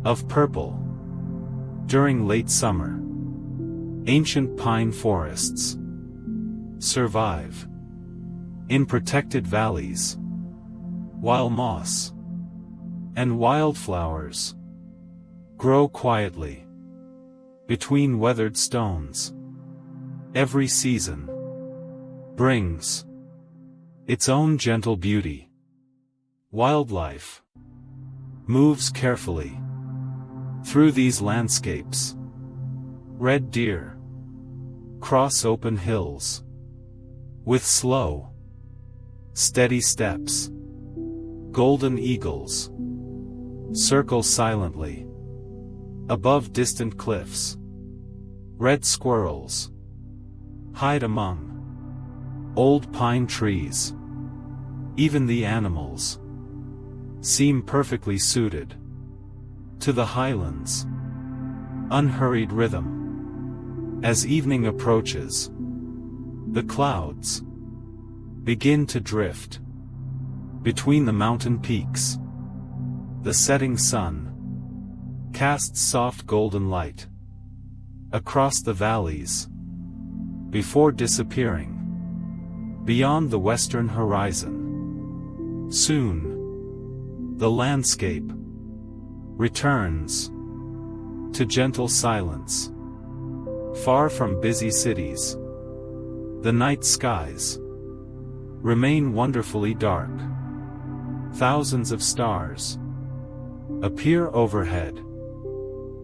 of purple during late summer. Ancient pine forests survive in protected valleys, while moss and wildflowers grow quietly between weathered stones. Every season brings its own gentle beauty. Wildlife moves carefully through these landscapes. Red deer cross open hills with slow, steady steps. Golden eagles circle silently above distant cliffs. Red squirrels hide among old pine trees. Even the animals seem perfectly suited to the Highlands' unhurried rhythm. As evening approaches, the clouds begin to drift between the mountain peaks. The setting sun casts soft golden light across the valleys before disappearing beyond the western horizon. Soon, the landscape returns to gentle silence. Far from busy cities, the night skies remain wonderfully dark. Thousands of stars appear overhead,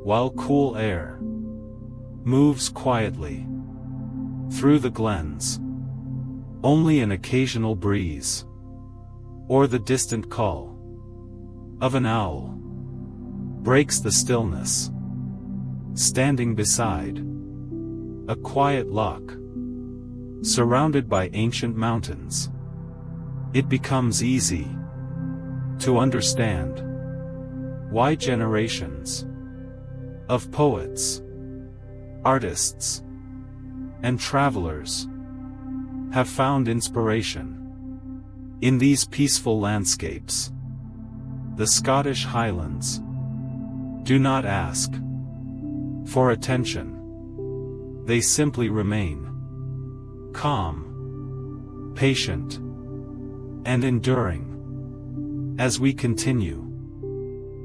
while cool air moves quietly through the glens. Only an occasional breeze, or the distant call of an owl, breaks the stillness. Standing beside a quiet loch, surrounded by ancient mountains, it becomes easy to understand why generations of poets, artists, and travelers have found inspiration in these peaceful landscapes. The Scottish Highlands do not ask for attention. They simply remain calm, patient, and enduring. As we continue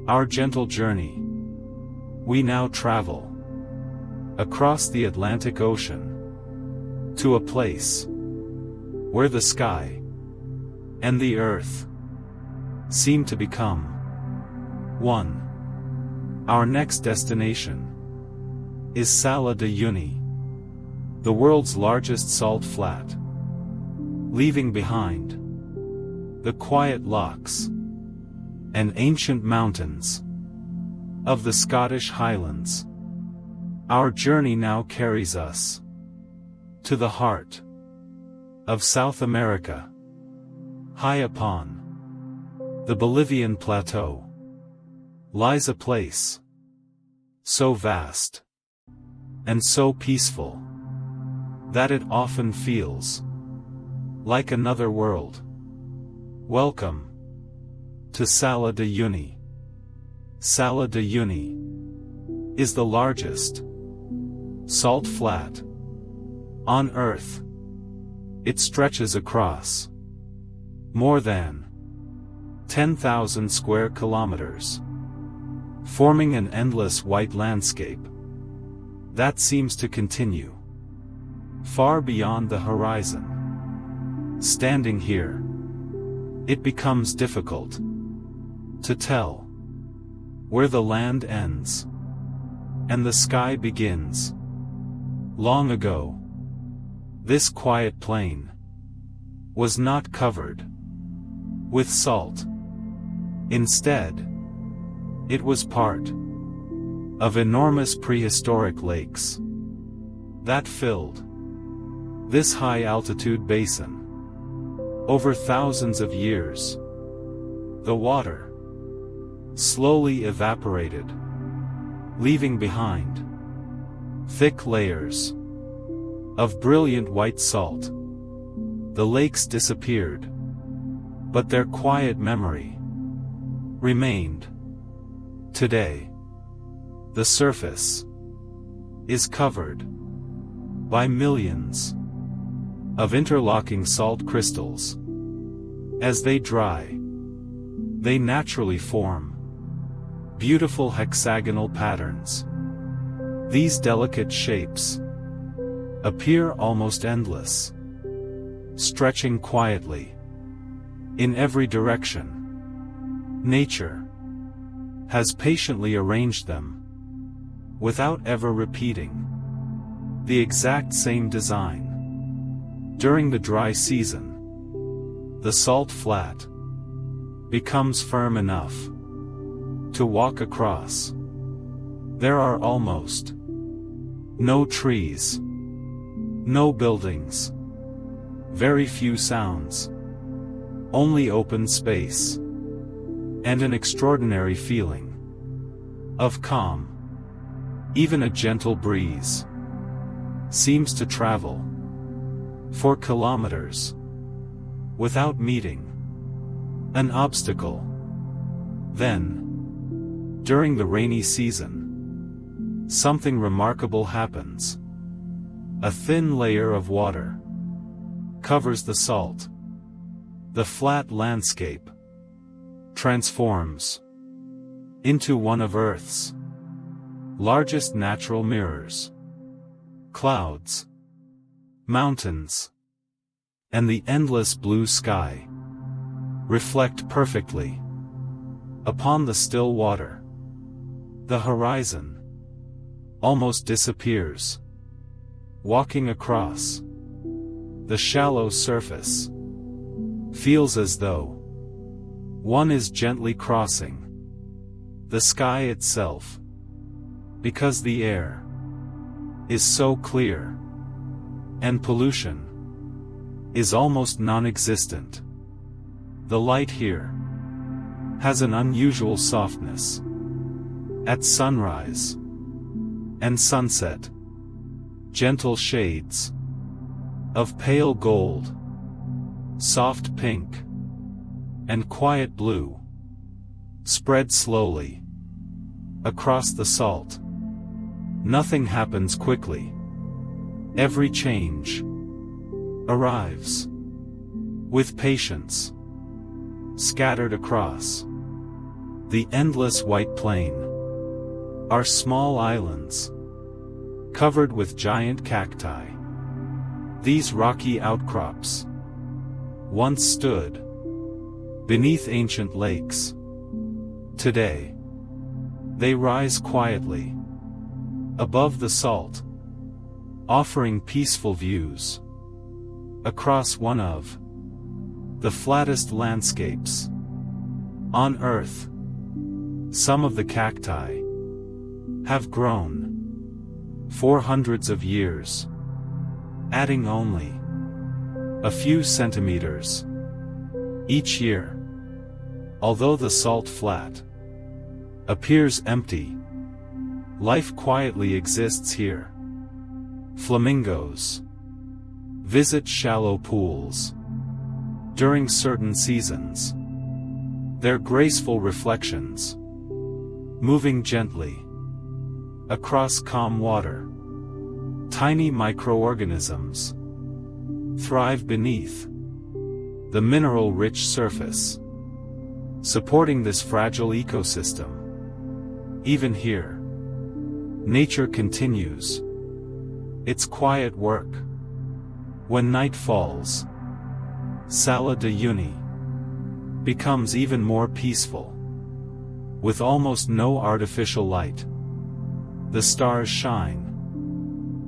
our gentle journey, we now travel across the Atlantic Ocean to a place where the sky and the earth seem to become one. Our next destination is Salar de Uyuni, the world's largest salt flat, leaving behind the quiet lochs and ancient mountains of the Scottish Highlands. Our journey now carries us to the heart of South America. High upon the Bolivian plateau lies a place so vast and so peaceful that it often feels like another world. Welcome to Salar de Uyuni. Salar de Uyuni is the largest salt flat on Earth. It stretches across more than 10,000 square kilometers, forming an endless white landscape that seems to continue far beyond the horizon. Standing here, it becomes difficult to tell where the land ends and the sky begins. Long ago, this quiet plain was not covered with salt. Instead, it was part of enormous prehistoric lakes that filled this high-altitude basin. Over thousands of years, the water slowly evaporated, leaving behind thick layers of brilliant white salt. The lakes disappeared, but their quiet memory remained. Today, the surface is covered by millions of interlocking salt crystals. As they dry, they naturally form beautiful hexagonal patterns. These delicate shapes appear almost endless, stretching quietly in every direction. Nature has patiently arranged them without ever repeating the exact same design. During the dry season, the salt flat becomes firm enough to walk across. There are almost no trees, no buildings, very few sounds, only open space, and an extraordinary feeling of calm. Even a gentle breeze seems to travel for kilometers without meeting an obstacle. Then, during the rainy season, something remarkable happens. A thin layer of water covers the salt. The flat landscape transforms into one of Earth's largest natural mirrors. Clouds, mountains, and the endless blue sky reflect perfectly upon the still water. The horizon almost disappears. Walking across The shallow surface feels as though one is gently crossing the sky itself, because the air is so clear and pollution is almost non-existent. The light here has an unusual softness. At sunrise and sunset, gentle shades of pale gold, soft pink, and quiet blue spread slowly across the salt. Nothing happens quickly. Every change arrives with patience, scattered across the endless white plain are small islands covered with giant cacti. These rocky outcrops once stood beneath ancient lakes. Today, they rise quietly above the salt, offering peaceful views across one of the flattest landscapes on Earth. Some of the cacti have grown for hundreds of years, adding only a few centimeters each year. Although the salt flat appears empty, life quietly exists here. Flamingos visit shallow pools during certain seasons, their graceful reflections moving gently across calm water. Tiny microorganisms thrive beneath the mineral-rich surface, supporting this fragile ecosystem. Even here, nature continues its quiet work. When night falls, Salar de Uyuni becomes even more peaceful. With almost no artificial light, the stars shine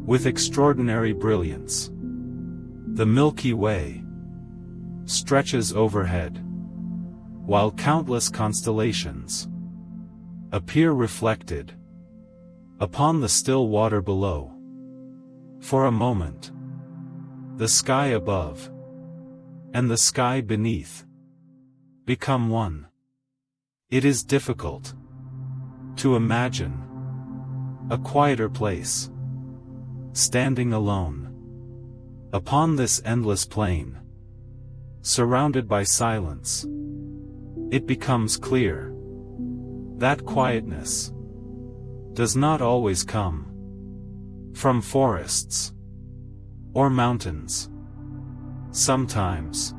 with extraordinary brilliance. The Milky Way stretches overhead, while countless constellations appear reflected upon the still water below. For a moment, the sky above and the sky beneath become one. It is difficult to imagine a quieter place, standing alone upon this endless plain, surrounded by silence. It becomes clear that quietness does not always come from forests or mountains. Sometimes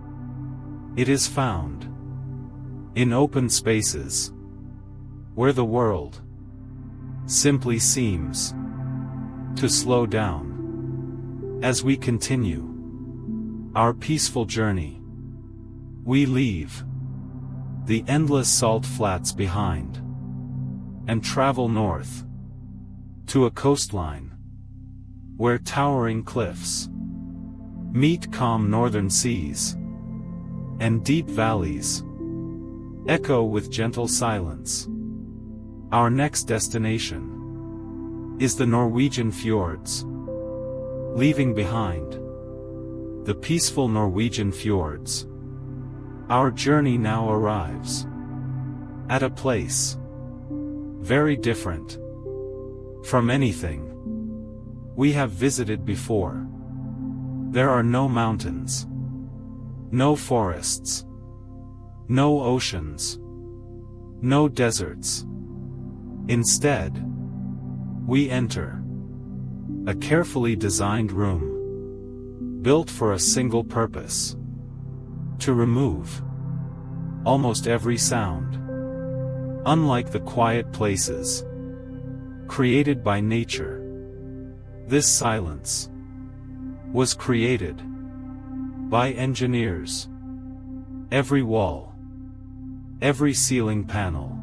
it is found in open spaces where the world simply seems to slow down. As we continue our peaceful journey, we leave the endless salt flats behind and travel north to a coastline where towering cliffs meet calm northern seas, and deep valleys echo with gentle silence. Our next destination is the Norwegian Fjords. Leaving behind the peaceful Norwegian fjords, our journey now arrives at a place very different from anything we have visited before. There are no mountains, no forests, no oceans, no deserts. Instead, we enter a carefully designed room, built for a single purpose: to remove almost every sound. Unlike the quiet places created by nature, this silence was created by engineers. Every wall, every ceiling panel,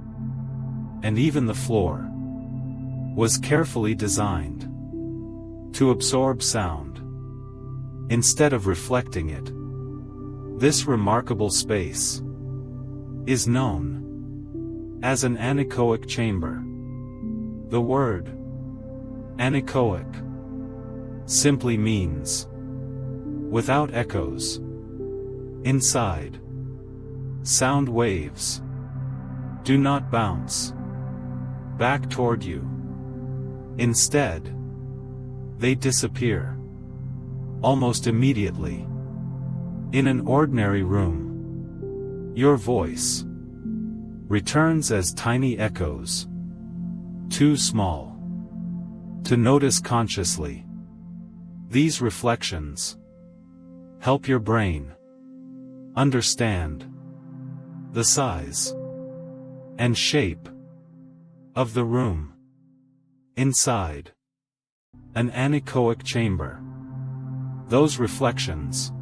and even the floor was carefully designed to absorb sound. instead of reflecting it. This remarkable space is known as an anechoic chamber. The word anechoic simply means without echoes. Inside, sound waves do not bounce back toward you. Instead, they disappear almost immediately. In an ordinary room, your voice returns as tiny echoes, too small to notice consciously. These reflections help your brain understand the size and shape of the room inside an anechoic chamber. Those reflections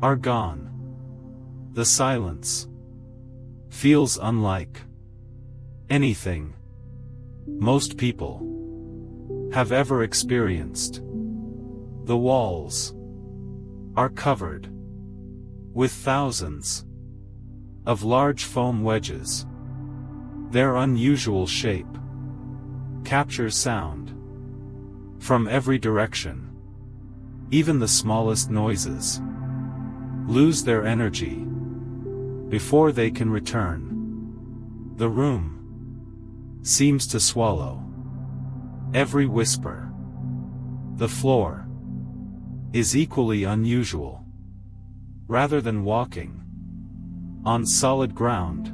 are gone. The silence feels unlike anything most people have ever experienced. The walls are covered with thousands of large foam wedges. Their unusual shape captures sound from every direction. Even the smallest noises lose their energy before they can return. The room seems to swallow every whisper. The floor is equally unusual. Rather than walking on solid ground,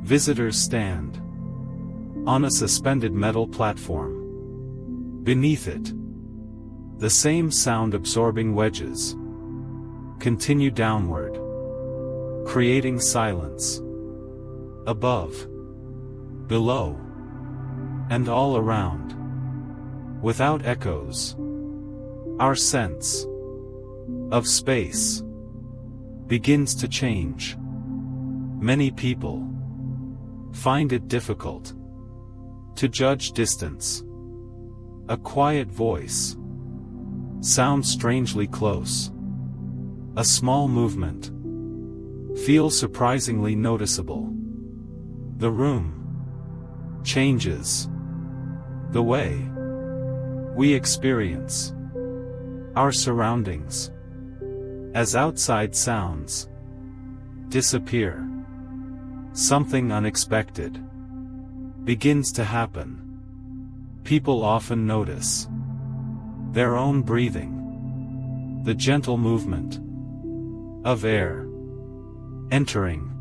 visitors stand on a suspended metal platform. Beneath it, the same sound-absorbing wedges continue downward, creating silence above, below, and all around. Without echoes, our sense of space begins to change. Many people find it difficult to judge distance. A quiet voice sounds strangely close. A small movement feels surprisingly noticeable. The room changes the way we experience our surroundings. As outside sounds disappear, something unexpected begins to happen. People often notice their own breathing, the gentle movement of air entering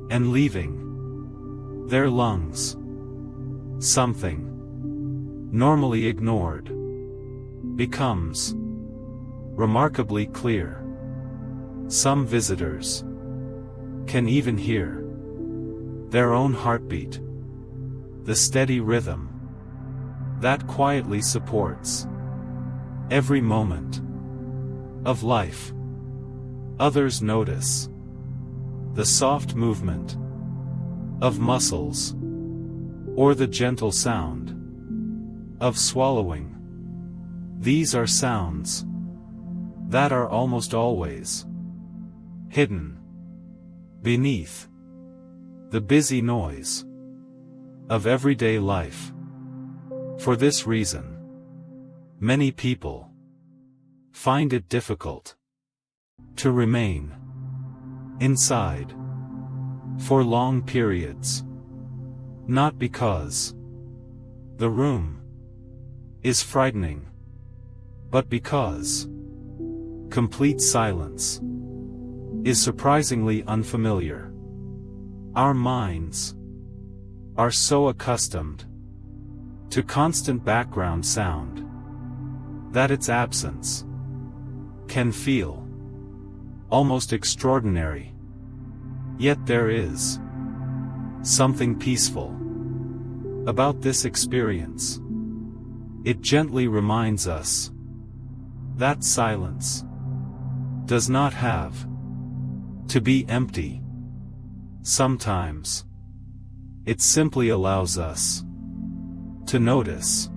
and leaving their lungs. Something normally ignored becomes remarkably clear. Some visitors can even hear their own heartbeat, the steady rhythm that quietly supports every moment of life. Others notice the soft movement of muscles or the gentle sound of swallowing. These are sounds that are almost always hidden beneath the busy noise of everyday life. For this reason, many people find it difficult to remain inside for long periods. Not because the room is frightening, but because complete silence is surprisingly unfamiliar. Our minds are so accustomed to constant background sound that its absence can feel almost extraordinary. Yet there is something peaceful about this experience. It gently reminds us that silence does not have to be empty. Sometimes it simply allows us to notice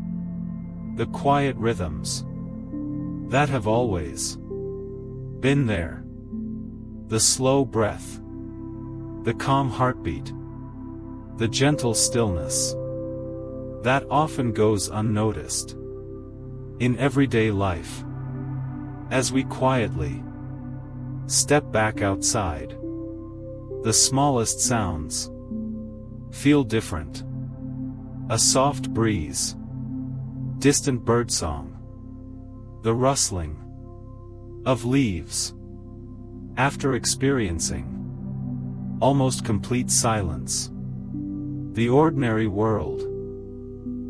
the quiet rhythms that have always been there. The slow breath, the calm heartbeat, the gentle stillness that often goes unnoticed in everyday life. As we quietly step back outside, the smallest sounds feel different. A soft breeze, distant birdsong, the rustling of leaves. After experiencing almost complete silence, the ordinary world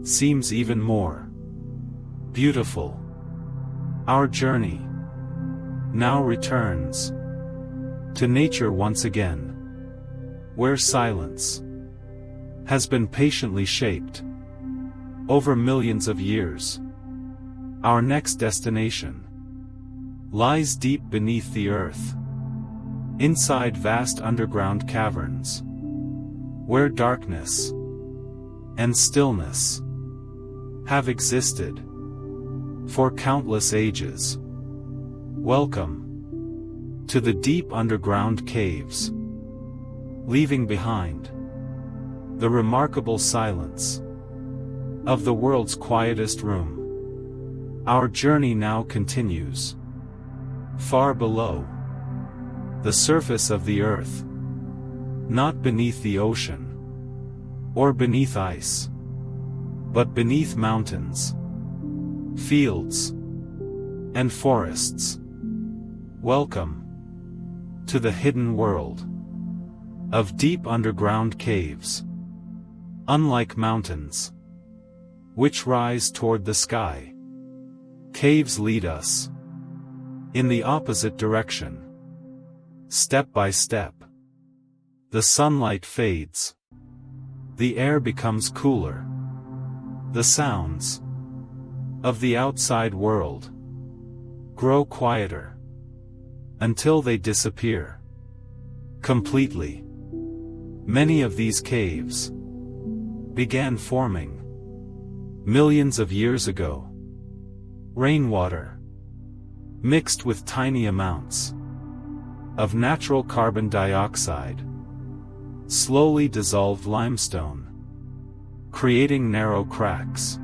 seems even more beautiful. Our journey now returns to nature once again, where silence has been patiently shaped over millions of years. Our next destination lies deep beneath the earth, inside vast underground caverns, where darkness and stillness have existed for countless ages. Welcome to the deep underground caves, leaving behind the remarkable silence of the world's quietest room. Our journey now continues far below the surface of the earth, not beneath the ocean or beneath ice, but beneath mountains, fields, and forests. Welcome to the hidden world of deep underground caves. Unlike mountains, which rise toward the sky, caves lead us in the opposite direction. Step by step, the sunlight fades, the air becomes cooler, the sounds of the outside world grow quieter, until they disappear completely. Many of these caves began forming millions of years ago. Rainwater, mixed with tiny amounts of natural carbon dioxide, slowly dissolved limestone, creating narrow cracks.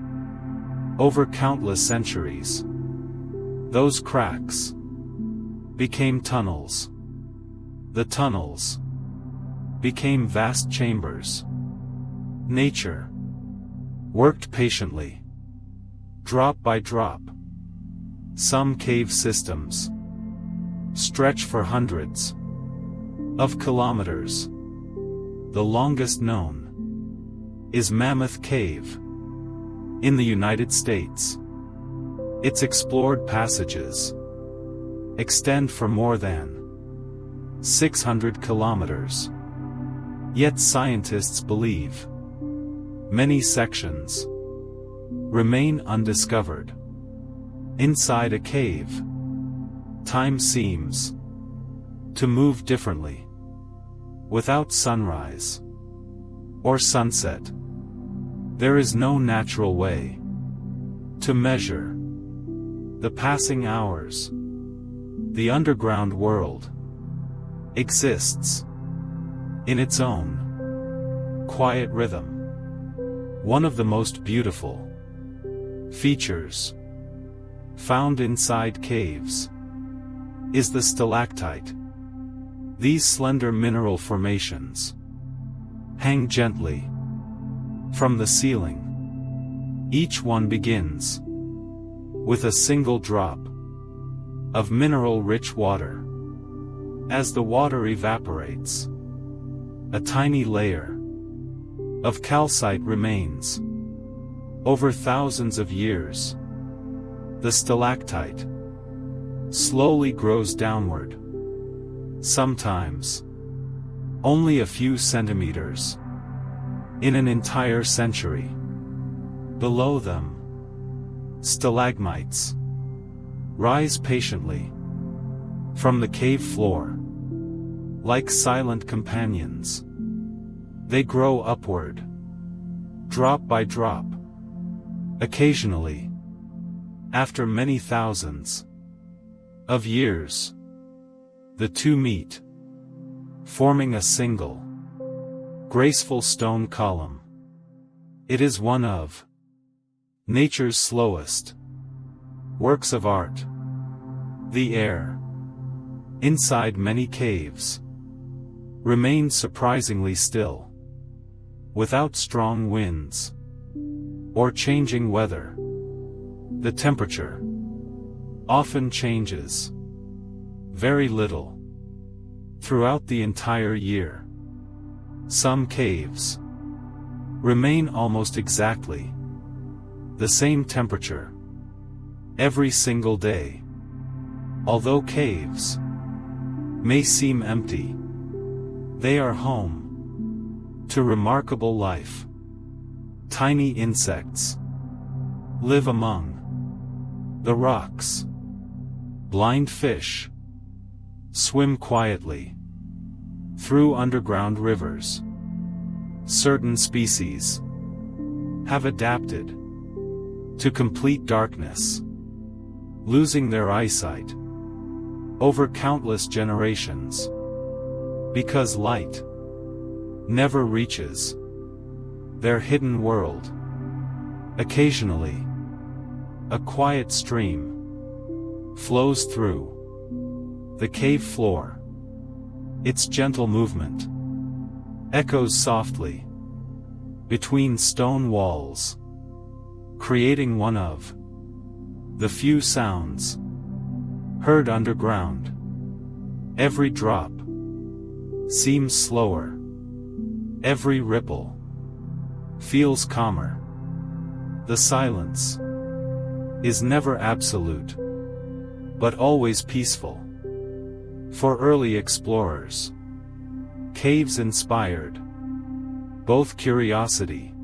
Over countless centuries, those cracks became tunnels. The tunnels became vast chambers. Nature worked patiently, drop by drop. Some cave systems stretch for hundreds of kilometers. The longest known is Mammoth Cave in the United States. Its explored passages extend for more than 600 kilometers. Yet scientists believe many sections remain undiscovered. Inside a cave, time seems to move differently. Without sunrise or sunset, there is no natural way to measure the passing hours. The underground world exists in its own quiet rhythm. One of the most beautiful features found inside caves is the stalactite. These slender mineral formations hang gently from the ceiling. Each one begins with a single drop of mineral-rich water. As the water evaporates, a tiny layer of calcite remains. Over thousands of years, the stalactite slowly grows downward, sometimes only a few centimeters in an entire century. Below them, stalagmites rise patiently from the cave floor. Like silent companions, they grow upward, drop by drop. Occasionally, After many thousands of years, the two meet, forming a single, graceful stone column. It is one of nature's slowest works of art. The air inside many caves remains surprisingly still, without strong winds or changing weather. The temperature often changes very little throughout the entire year. Some caves remain almost exactly the same temperature every single day. Although caves may seem empty, they are home to remarkable life. Tiny insects live among the rocks. Blind fish swim quietly through underground rivers. Certain species have adapted to complete darkness, losing their eyesight over countless generations, because light never reaches their hidden world. Occasionally, a quiet stream flows through the cave floor. Its gentle movement echoes softly between stone walls, creating one of the few sounds heard underground. Every drop seems slower, every ripple feels calmer. The silence is never absolute, but always peaceful. For early explorers, caves inspired both curiosity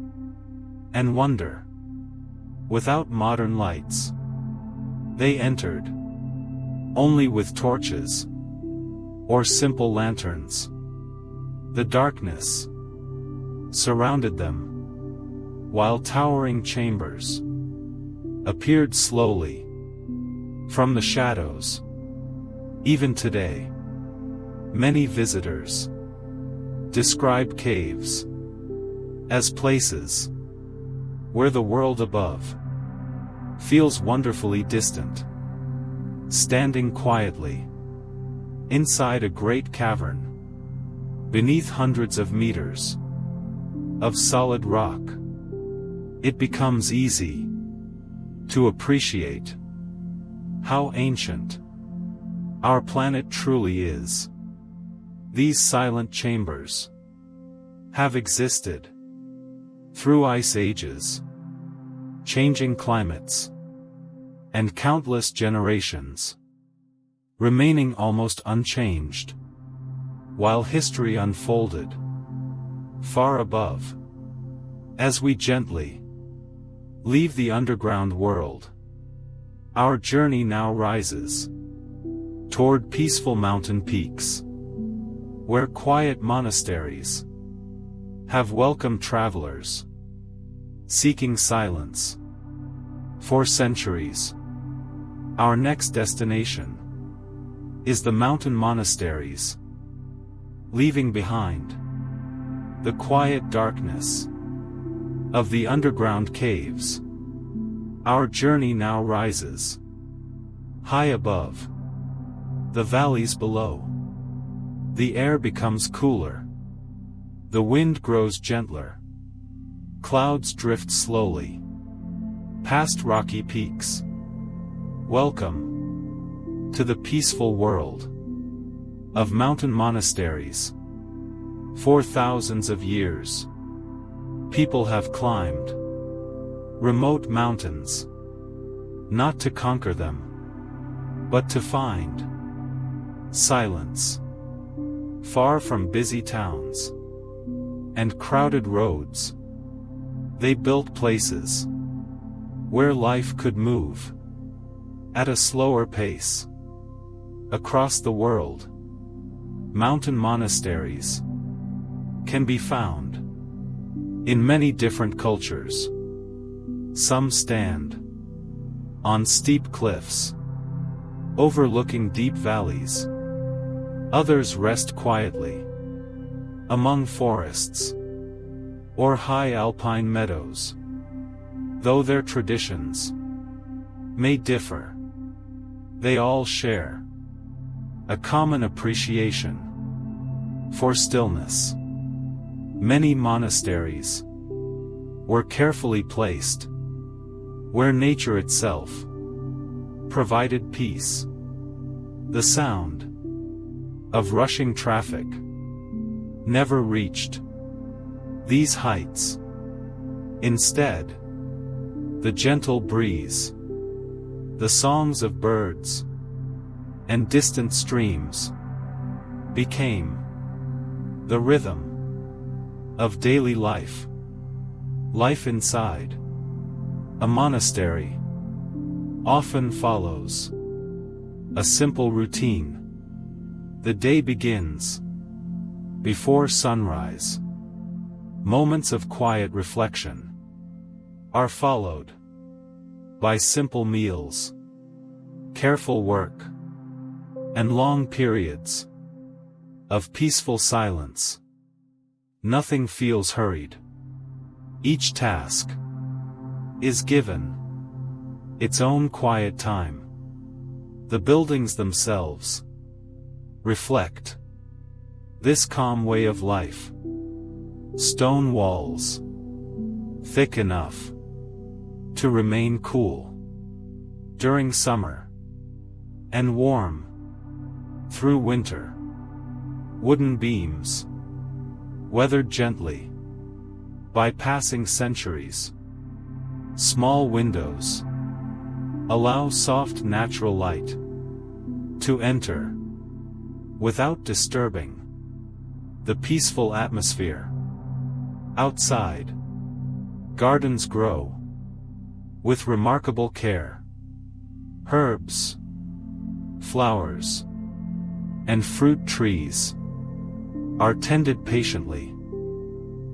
and wonder. Without modern lights, they entered only with torches or simple lanterns. The darkness surrounded them, while towering chambers appeared slowly from the shadows. Even today, many visitors describe caves as places where the world above feels wonderfully distant. Standing quietly inside a great cavern, beneath hundreds of meters of solid rock, it becomes easy to appreciate how ancient our planet truly is. These silent chambers have existed through ice ages, changing climates, and countless generations, remaining almost unchanged, while history unfolded far above. As we gently leave the underground world, our journey now rises toward peaceful mountain peaks, where quiet monasteries have welcomed travelers seeking silence for centuries. Our next destination is the mountain monasteries. Leaving behind the quiet darkness of the underground caves, our journey now rises high above the valleys below. The air becomes cooler, the wind grows gentler, clouds drift slowly past rocky peaks. Welcome to the peaceful world of mountain monasteries. For thousands of years, people have climbed remote mountains, not to conquer them, but to find silence. Far from busy towns and crowded roads, they built places where life could move at a slower pace. Across the world, mountain monasteries can be found in many different cultures. Some stand on steep cliffs, overlooking deep valleys. Others rest quietly among forests or high alpine meadows. Though their traditions may differ, they all share a common appreciation for stillness. Many monasteries were carefully placed where nature itself provided peace. The sound of rushing traffic never reached these heights. Instead, the gentle breeze, the songs of birds, and distant streams became the rhythm of daily life. Life inside a monastery often follows a simple routine. The day begins before sunrise. Moments of quiet reflection are followed by simple meals, careful work, and long periods of peaceful silence. Nothing feels hurried. Each task is given its own quiet time. The buildings themselves reflect this calm way of life. Stone walls, thick enough to remain cool during summer, and warm through winter. Wooden beams, weathered gently by passing centuries. Small windows allow soft natural light to enter without disturbing the peaceful atmosphere. Outside, gardens grow with remarkable care. Herbs, flowers, and fruit trees are tended patiently,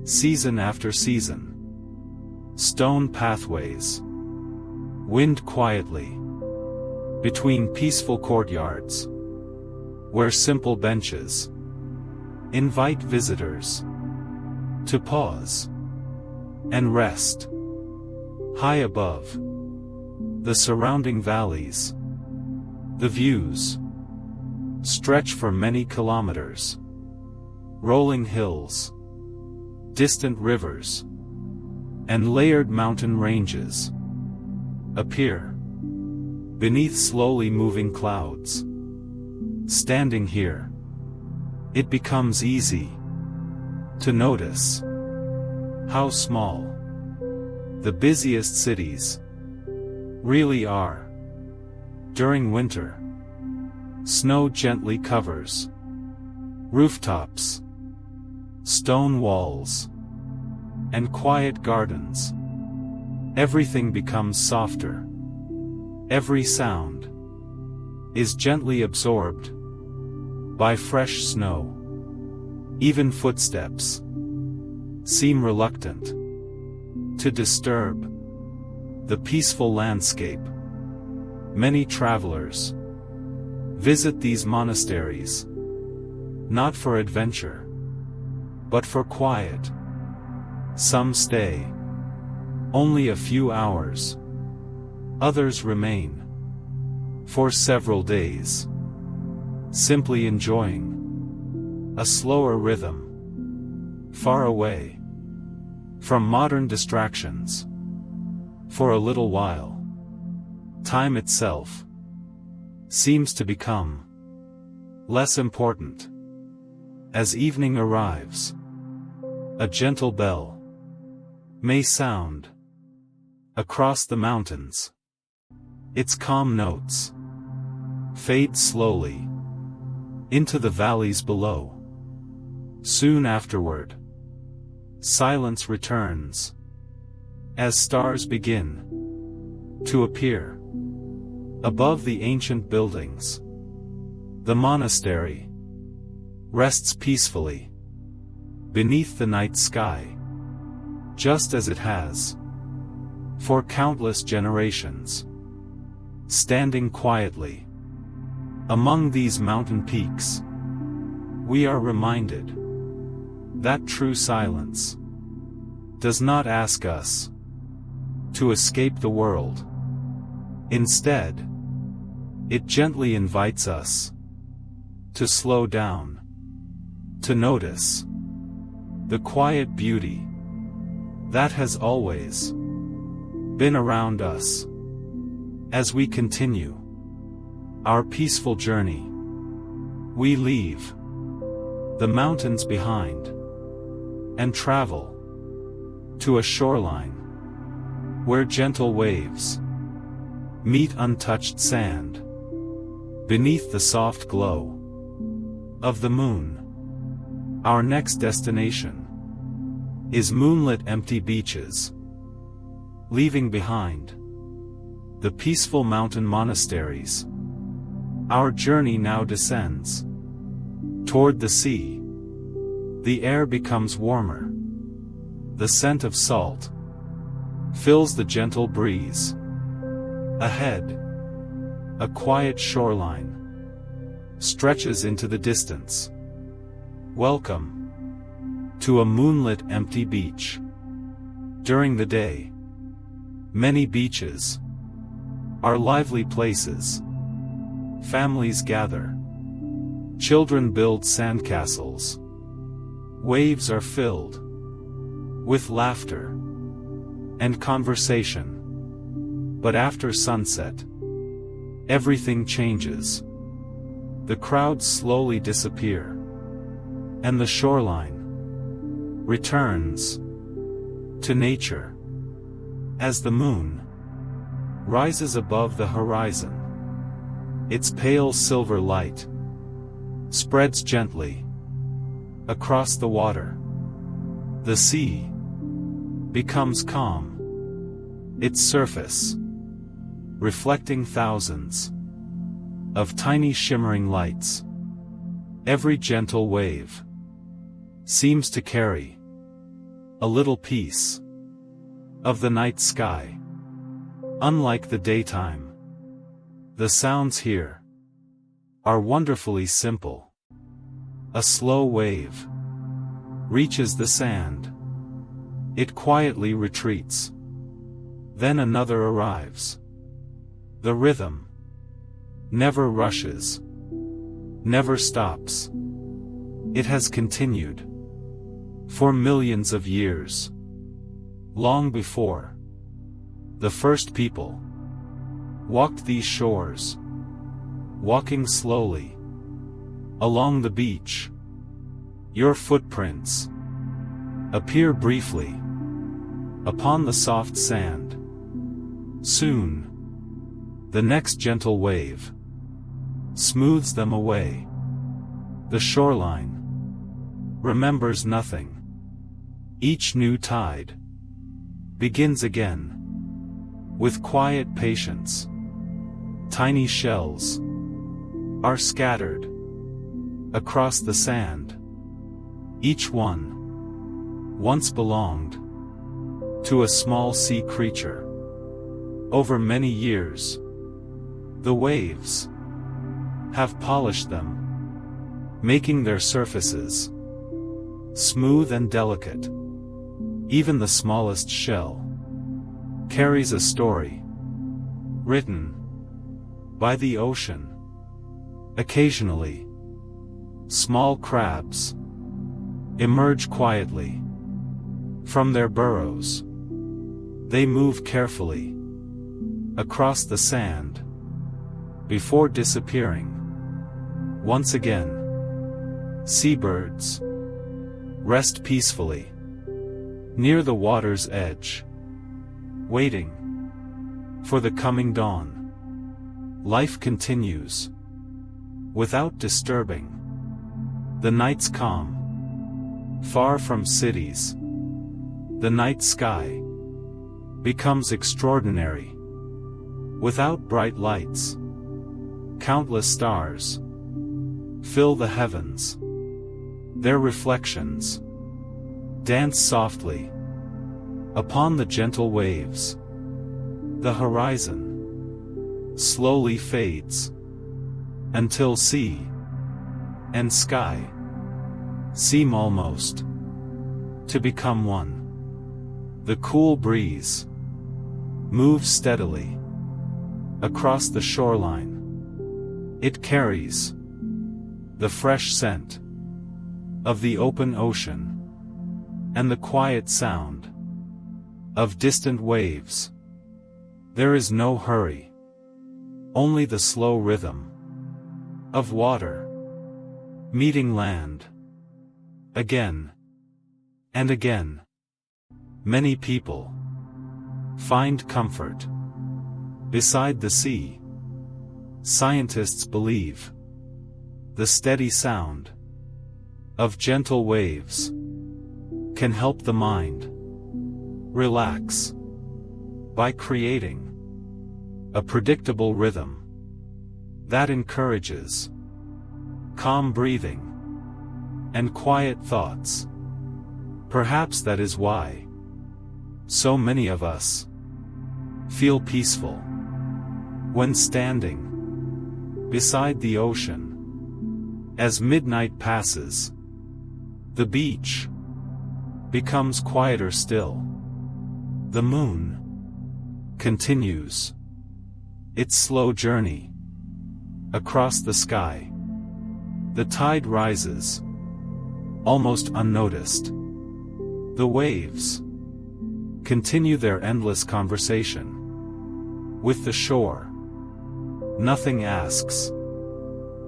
season after season. Stone pathways wind quietly between peaceful courtyards, where simple benches invite visitors to pause and rest. High above the surrounding valleys, the views stretch for many kilometers. Rolling hills, distant rivers, and layered mountain ranges appear beneath slowly moving clouds. Standing here, it becomes easy to notice how small the busiest cities really are. During winter, snow gently covers rooftops, stone walls, and quiet gardens. Everything becomes softer. Every sound is gently absorbed by fresh snow. Even footsteps seem reluctant to disturb the peaceful landscape. Many travelers visit these monasteries not for adventure, but for quiet. Some stay only a few hours. Others remain for several days, simply enjoying a slower rhythm, far away from modern distractions. For a little while, time itself seems to become less important. As evening arrives, a gentle bell may sound across the mountains. Its calm notes fade slowly into the valleys below. Soon afterward, silence returns as stars begin to appear above the ancient buildings. The monastery rests peacefully beneath the night sky, just as it has for countless generations. Standing quietly among these mountain peaks, we are reminded that true silence does not ask us to escape the world. Instead, it gently invites us to slow down, to notice the quiet beauty that has always been around us. As we continue our peaceful journey, we leave the mountains behind and travel to a shoreline where gentle waves meet untouched sand beneath the soft glow of the moon. Our next destination is moonlit empty beaches, leaving behind the peaceful mountain monasteries. Our journey now descends toward the sea. The air becomes warmer. The scent of salt fills the gentle breeze. Ahead, a quiet shoreline stretches into the distance. Welcome to a moonlit empty beach. During the day, many beaches are lively places. Families gather. Children build sandcastles. Waves are filled with laughter and conversation. But after sunset, everything changes. The crowds slowly disappear, and the shoreline returns to nature. As the moon rises above the horizon, its pale silver light spreads gently across the water. The sea becomes calm, its surface reflecting thousands of tiny shimmering lights. Every gentle wave seems to carry a little piece of the night sky. Unlike the daytime, the sounds here are wonderfully simple. A slow wave reaches the sand. It quietly retreats. Then another arrives. The rhythm never rushes, never stops. It has continued for millions of years. Long before the first people walked these shores, walking slowly along the beach, your footprints appear briefly upon the soft sand. Soon, the next gentle wave smooths them away. The shoreline remembers nothing. Each new tide begins again with quiet patience. Tiny shells are scattered across the sand. Each one once belonged to a small sea creature. Over many years, the waves have polished them, making their surfaces smooth and delicate. Even the smallest shell carries a story written by the ocean. Occasionally, small crabs emerge quietly from their burrows. They move carefully across the sand before disappearing. Once again, seabirds rest peacefully near the water's edge, waiting for the coming dawn. Life continues without disturbing the night's calm. Far from cities, the night sky becomes extraordinary. Without bright lights, countless stars fill the heavens. Their reflections dance softly upon the gentle waves. The horizon slowly fades, until sea and sky seem almost to become one. The cool breeze moves steadily across the shoreline. It carries the fresh scent of the open ocean and the quiet sound of distant waves. There is no hurry, only the slow rhythm of water meeting land again and again. Many people find comfort beside the sea. Scientists believe the steady sound of gentle waves can help the mind relax by creating a predictable rhythm that encourages calm breathing and quiet thoughts. Perhaps that is why so many of us feel peaceful when standing beside the ocean. As midnight passes, the beach becomes quieter still. The moon continues its slow journey across the sky. The tide rises, almost unnoticed. The waves continue their endless conversation with the shore. Nothing asks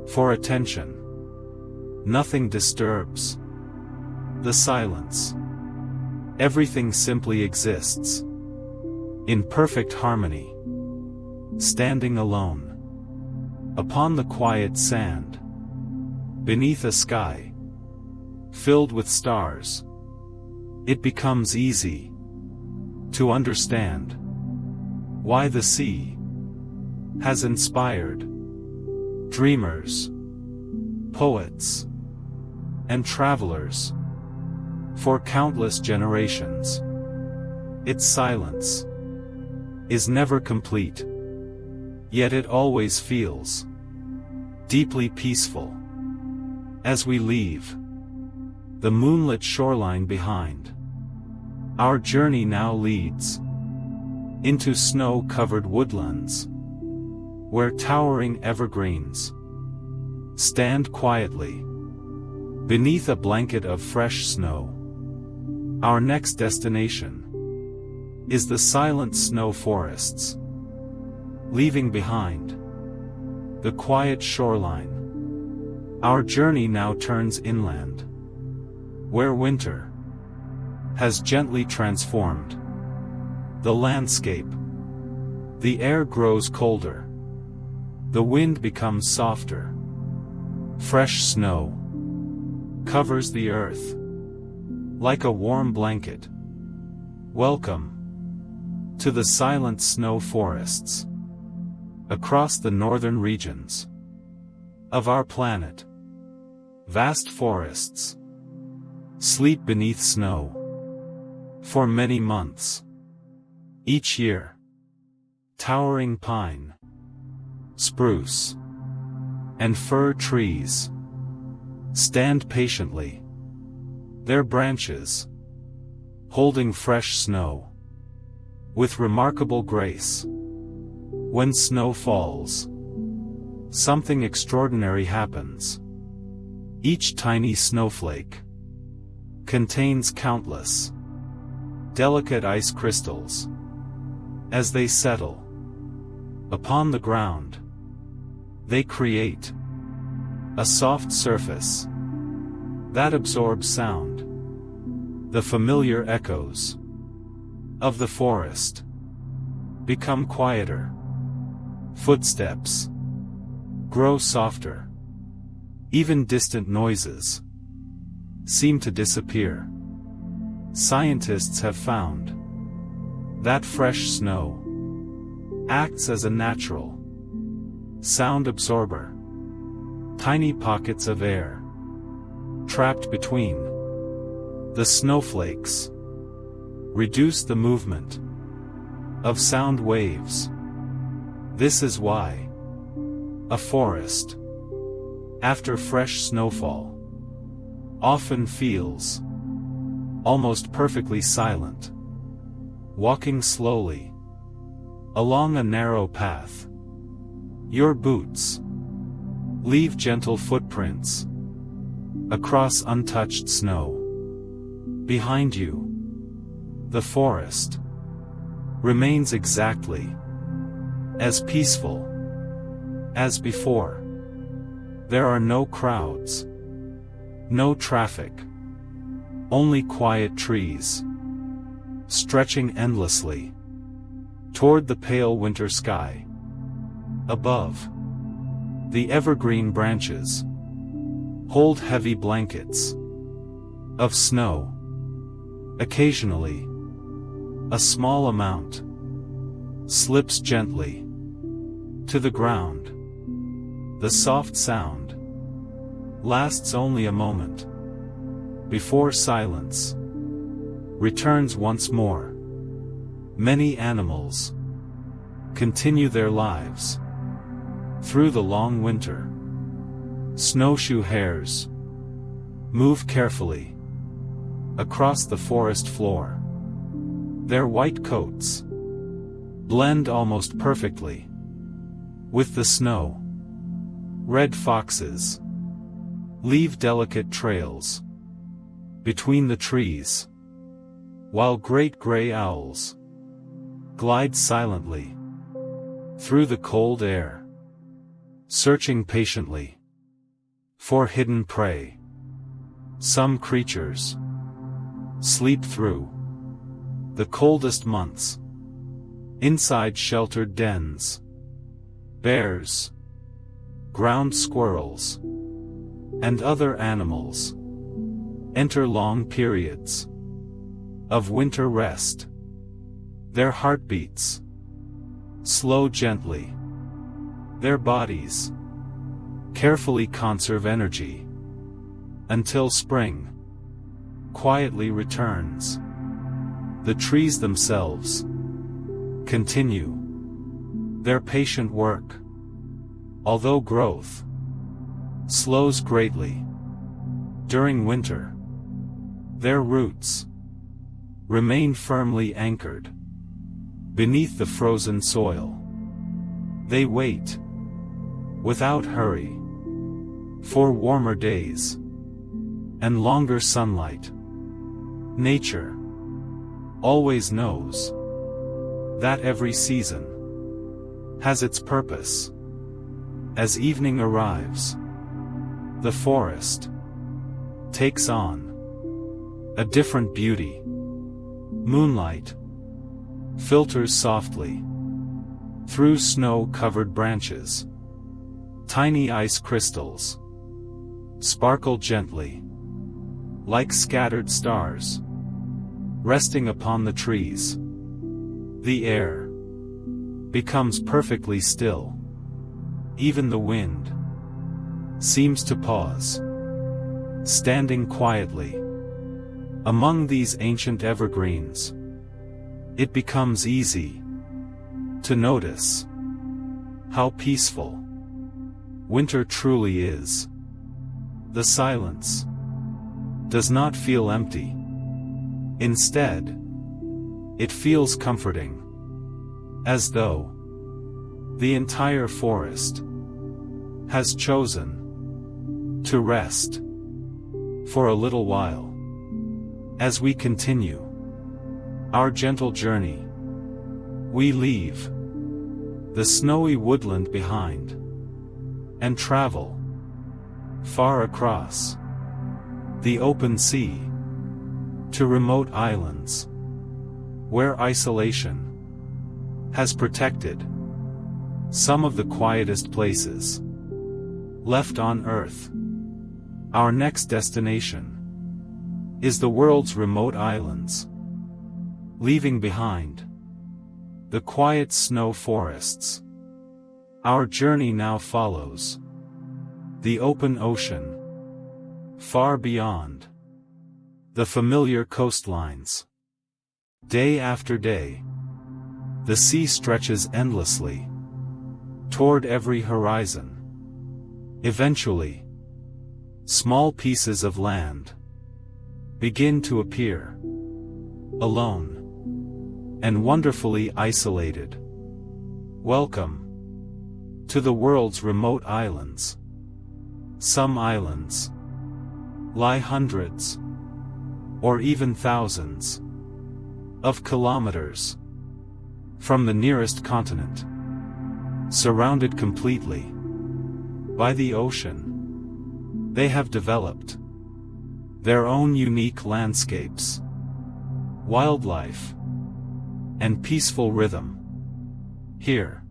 for attention. Nothing disturbs the silence. Everything simply exists in perfect harmony. Standing alone upon the quiet sand, beneath a sky filled with stars, it becomes easy to understand why the sea has inspired dreamers, poets, and travelers for countless generations. Its silence is never complete, yet it always feels deeply peaceful. As we leave the moonlit shoreline behind, our journey now leads into snow-covered woodlands, where towering evergreens stand quietly beneath a blanket of fresh snow. Our next destination is the silent snow forests. Leaving behind the quiet shoreline, our journey now turns inland, where winter has gently transformed the landscape. The air grows colder. The wind becomes softer. Fresh snow covers the earth like a warm blanket. Welcome to the silent snow forests across the northern regions of our planet. Vast forests sleep beneath snow for many months. Each year, towering pine, spruce, and fir trees stand patiently, their branches holding fresh snow with remarkable grace. When snow falls, something extraordinary happens. Each tiny snowflake contains countless delicate ice crystals. As they settle upon the ground, they create a soft surface that absorbs sound. The familiar echoes of the forest become quieter. Footsteps grow softer. Even distant noises seem to disappear. Scientists have found that fresh snow acts as a natural sound absorber. Tiny pockets of air trapped between the snowflakes reduce the movement of sound waves. This is why a forest, after fresh snowfall, often feels almost perfectly silent. Walking slowly along a narrow path, your boots leave gentle footprints across untouched snow. Behind you, the forest remains exactly as peaceful as before. There are no crowds, no traffic, only quiet trees, stretching endlessly toward the pale winter sky. Above, the evergreen branches hold heavy blankets of snow. Occasionally, a small amount slips gently to the ground. The soft sound lasts only a moment before silence returns once more. Many animals continue their lives through the long winter. Snowshoe hares move carefully across the forest floor. Their white coats blend almost perfectly with the snow. Red foxes leave delicate trails between the trees, while great gray owls glide silently through the cold air, searching patiently for hidden prey. Some creatures sleep through the coldest months inside sheltered dens. Bears, ground squirrels, and other animals enter long periods of winter rest. Their heartbeats slow gently. Their bodies carefully conserve energy until spring quietly returns. The trees themselves continue their patient work, although growth slows greatly during winter. Their roots remain firmly anchored beneath the frozen soil. They wait without hurry for warmer days and longer sunlight. Nature always knows that every season has its purpose. As evening arrives, the forest takes on a different beauty. Moonlight filters softly through snow-covered branches. Tiny ice crystals sparkle gently, like scattered stars, resting upon the trees. The air becomes perfectly still. Even the wind seems to pause. Standing quietly among these ancient evergreens, it becomes easy to notice how peaceful winter truly is. The silence does not feel empty. Instead, it feels comforting, as though the entire forest has chosen to rest for a little while. As we continue our gentle journey, we leave the snowy woodland behind and travel far across the open sea to remote islands where isolation has protected some of the quietest places left on Earth. Our next destination is the world's remote islands, leaving behind the quiet snow forests. Our journey now follows the open ocean, far beyond the familiar coastlines. Day after day, the sea stretches endlessly toward every horizon. Eventually, small pieces of land begin to appear, alone and wonderfully isolated. Welcome to the world's remote islands. Some islands lie hundreds or even thousands of kilometers from the nearest continent, surrounded completely by the ocean. They have developed their own unique landscapes, wildlife, and peaceful rhythm. Here,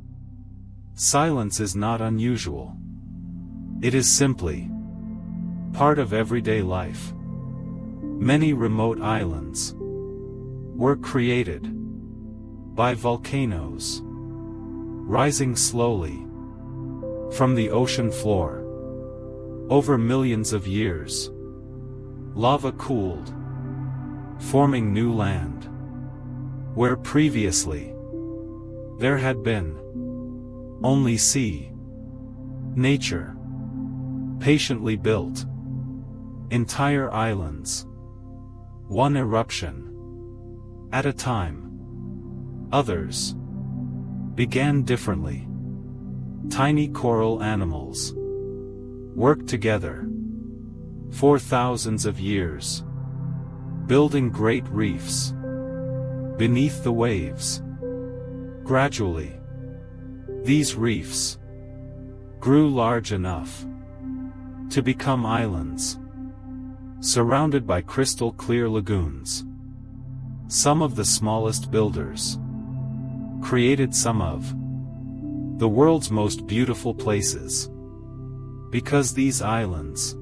silence is not unusual. It is simply part of everyday life. Many remote islands were created by volcanoes rising slowly from the ocean floor. Over millions of years, lava cooled, forming new land where previously there had been only sea. Nature patiently built entire islands, one eruption at a time. Others began differently. Tiny coral animals worked together for thousands of years, building great reefs beneath the waves. Gradually, these reefs grew large enough to become islands, surrounded by crystal-clear lagoons. Some of the smallest builders created some of the world's most beautiful places. Because these islands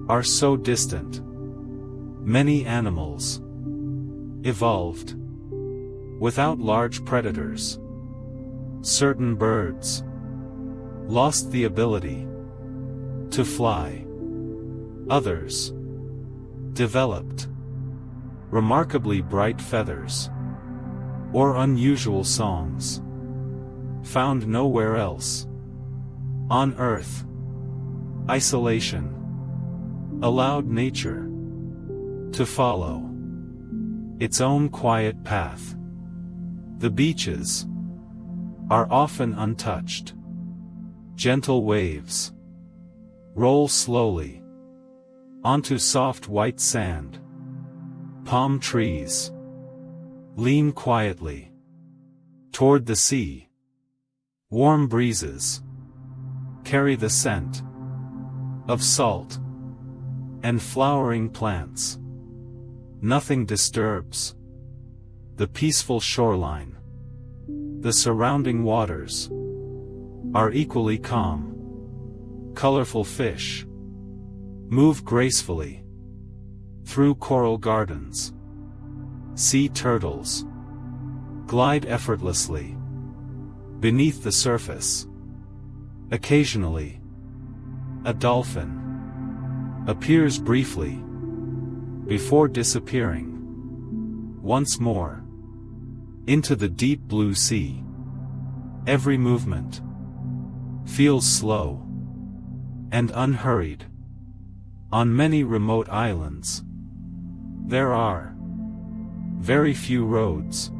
are so distant, many animals evolved without large predators. Certain birds lost the ability to fly. Others developed remarkably bright feathers or unusual songs found nowhere else on Earth. Isolation allowed nature to follow its own quiet path. The beaches are often untouched. Gentle waves roll slowly onto soft white sand. Palm trees lean quietly toward the sea. Warm breezes carry the scent of salt and flowering plants. Nothing disturbs the peaceful shoreline. The surrounding waters are equally calm. Colorful fish move gracefully through coral gardens. Sea turtles glide effortlessly beneath the surface. Occasionally, a dolphin appears briefly before disappearing once more into the deep blue sea. Every movement feels slow and unhurried. On many remote islands, there are very few roads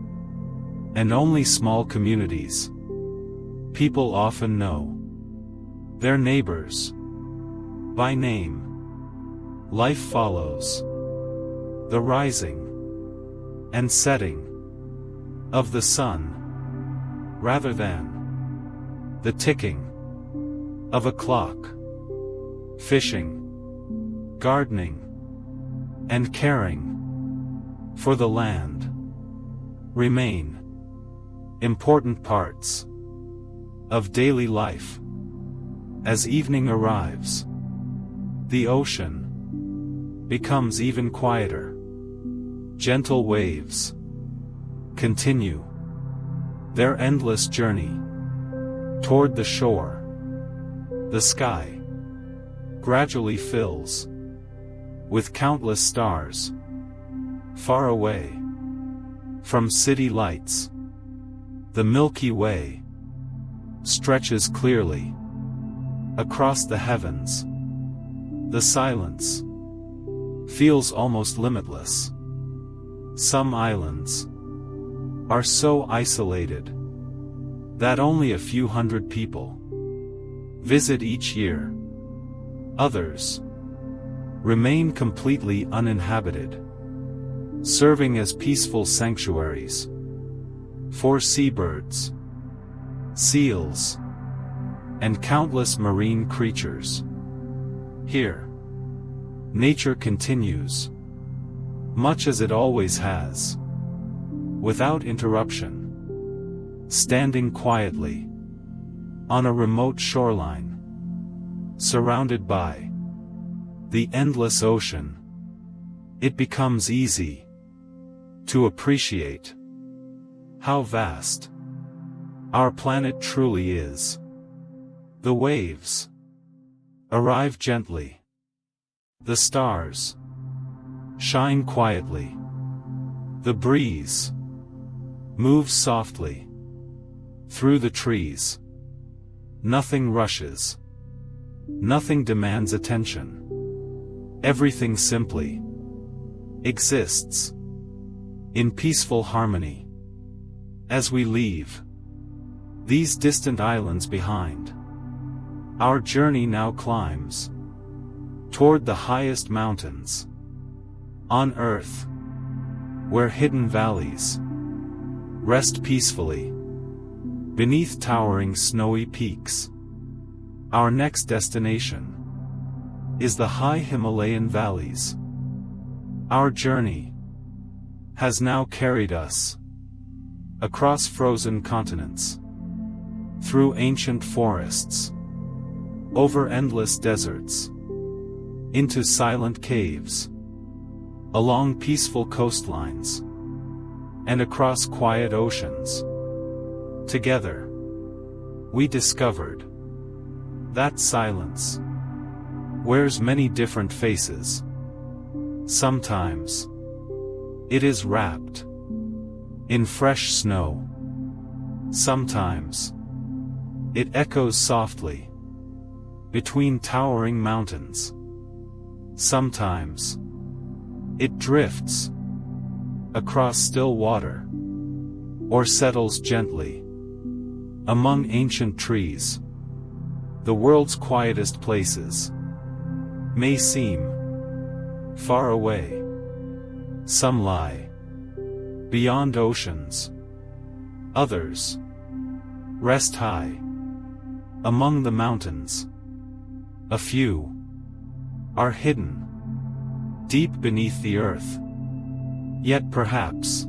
and only small communities. People often know their neighbors by name. Life follows the rising and setting of the sun rather than the ticking of a clock. Fishing, gardening, and caring for the land remain important parts of daily life. As evening arrives, the ocean becomes even quieter. Gentle waves continue their endless journey toward the shore. The sky gradually fills with countless stars. Far away from city lights, the Milky Way stretches clearly across the heavens. The silence feels almost limitless. Some islands are so isolated that only a few hundred people visit each year. Others remain completely uninhabited, serving as peaceful sanctuaries for seabirds, seals, and countless marine creatures. Here, nature continues, much as it always has, without interruption, standing quietly on a remote shoreline, surrounded by the endless ocean. It becomes easy to appreciate how vast our planet truly is. The waves arrive gently. The stars shine quietly. The breeze moves softly through the trees. Nothing rushes. Nothing demands attention. Everything simply exists in peaceful harmony. As we leave these distant islands behind, our journey now climbs toward the highest mountains on Earth, where hidden valleys rest peacefully beneath towering snowy peaks. Our next destination is the high Himalayan valleys. Our journey has now carried us across frozen continents, through ancient forests, over endless deserts, into silent caves, along peaceful coastlines, and across quiet oceans. Together, we discovered that silence wears many different faces. Sometimes it is wrapped in fresh snow. Sometimes it echoes softly between towering mountains. Sometimes it drifts across still water, or settles gently among ancient trees. The world's quietest places may seem far away. Some lie beyond oceans. Others rest high among the mountains. A few are hidden deep beneath the earth. Yet perhaps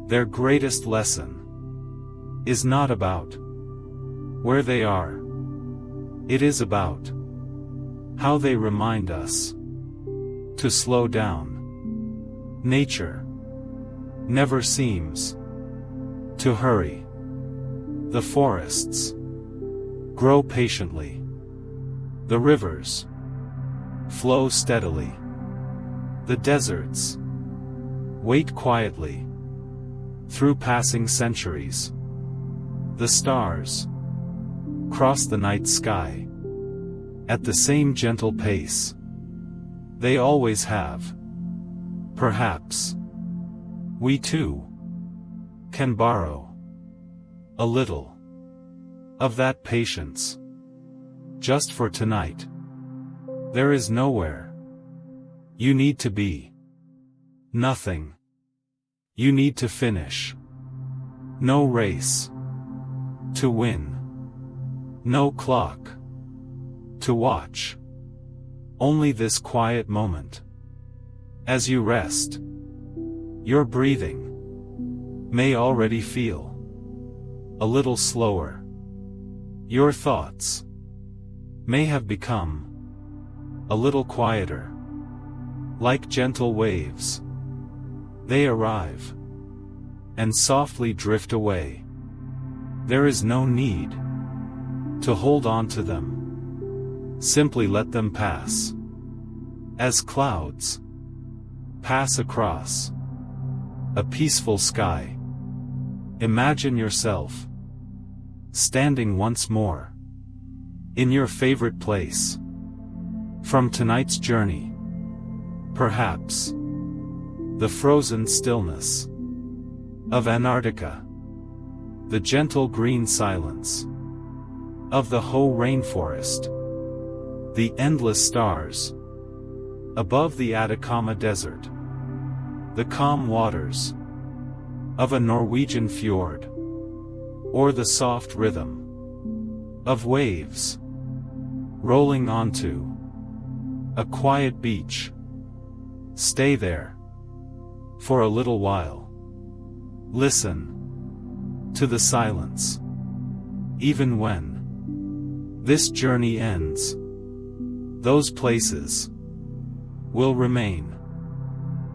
their greatest lesson is not about where they are. It is about how they remind us to slow down. Nature never seems to hurry. The forests grow patiently. The rivers flow steadily. The deserts wait quietly through passing centuries. The stars cross the night sky at the same gentle pace they always have. Perhaps we too can borrow a little of that patience just for tonight. There is nowhere you need to be. Nothing you need to finish. No race to win. No clock to watch. Only this quiet moment. As you rest, your breathing may already feel a little slower. Your thoughts may have become a little quieter. Like gentle waves, they arrive and softly drift away. There is no need to hold on to them. Simply let them pass. As clouds pass across a peaceful sky, imagine yourself standing once more in your favorite place. From tonight's journey, perhaps the frozen stillness of Antarctica, the gentle green silence of the Hoh Rainforest, the endless stars above the Atacama Desert, the calm waters of a Norwegian fjord, or the soft rhythm of waves rolling onto a quiet beach. Stay there for a little while. Listen to the silence. Even when this journey ends, those places will remain.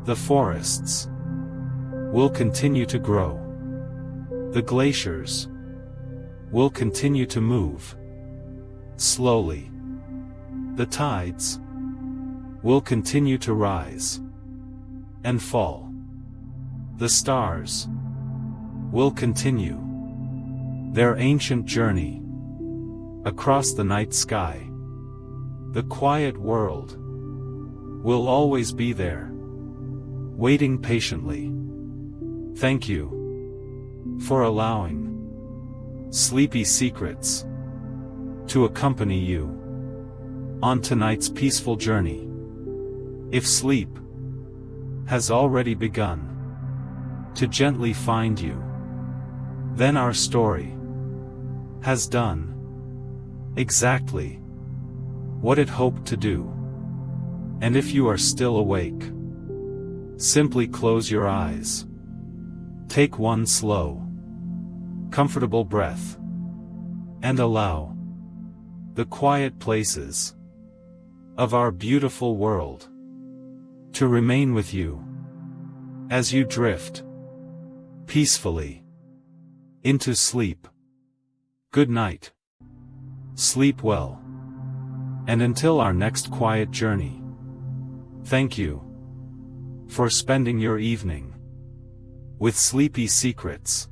The forests will continue to grow. The glaciers will continue to move slowly. The tides will continue to rise and fall. The stars will continue their ancient journey across the night sky. The quiet world will always be there, waiting patiently. Thank you for allowing Sleepy Secrets to accompany you on tonight's peaceful journey. If sleep has already begun to gently find you, then our story has done exactly what it hoped to do. And if you are still awake, simply close your eyes. Take one slow, comfortable breath, and allow the quiet places of our beautiful world to remain with you as you drift peacefully into sleep. Good night. Sleep well. And until our next quiet journey, thank you for spending your evening with Sleepy Secrets.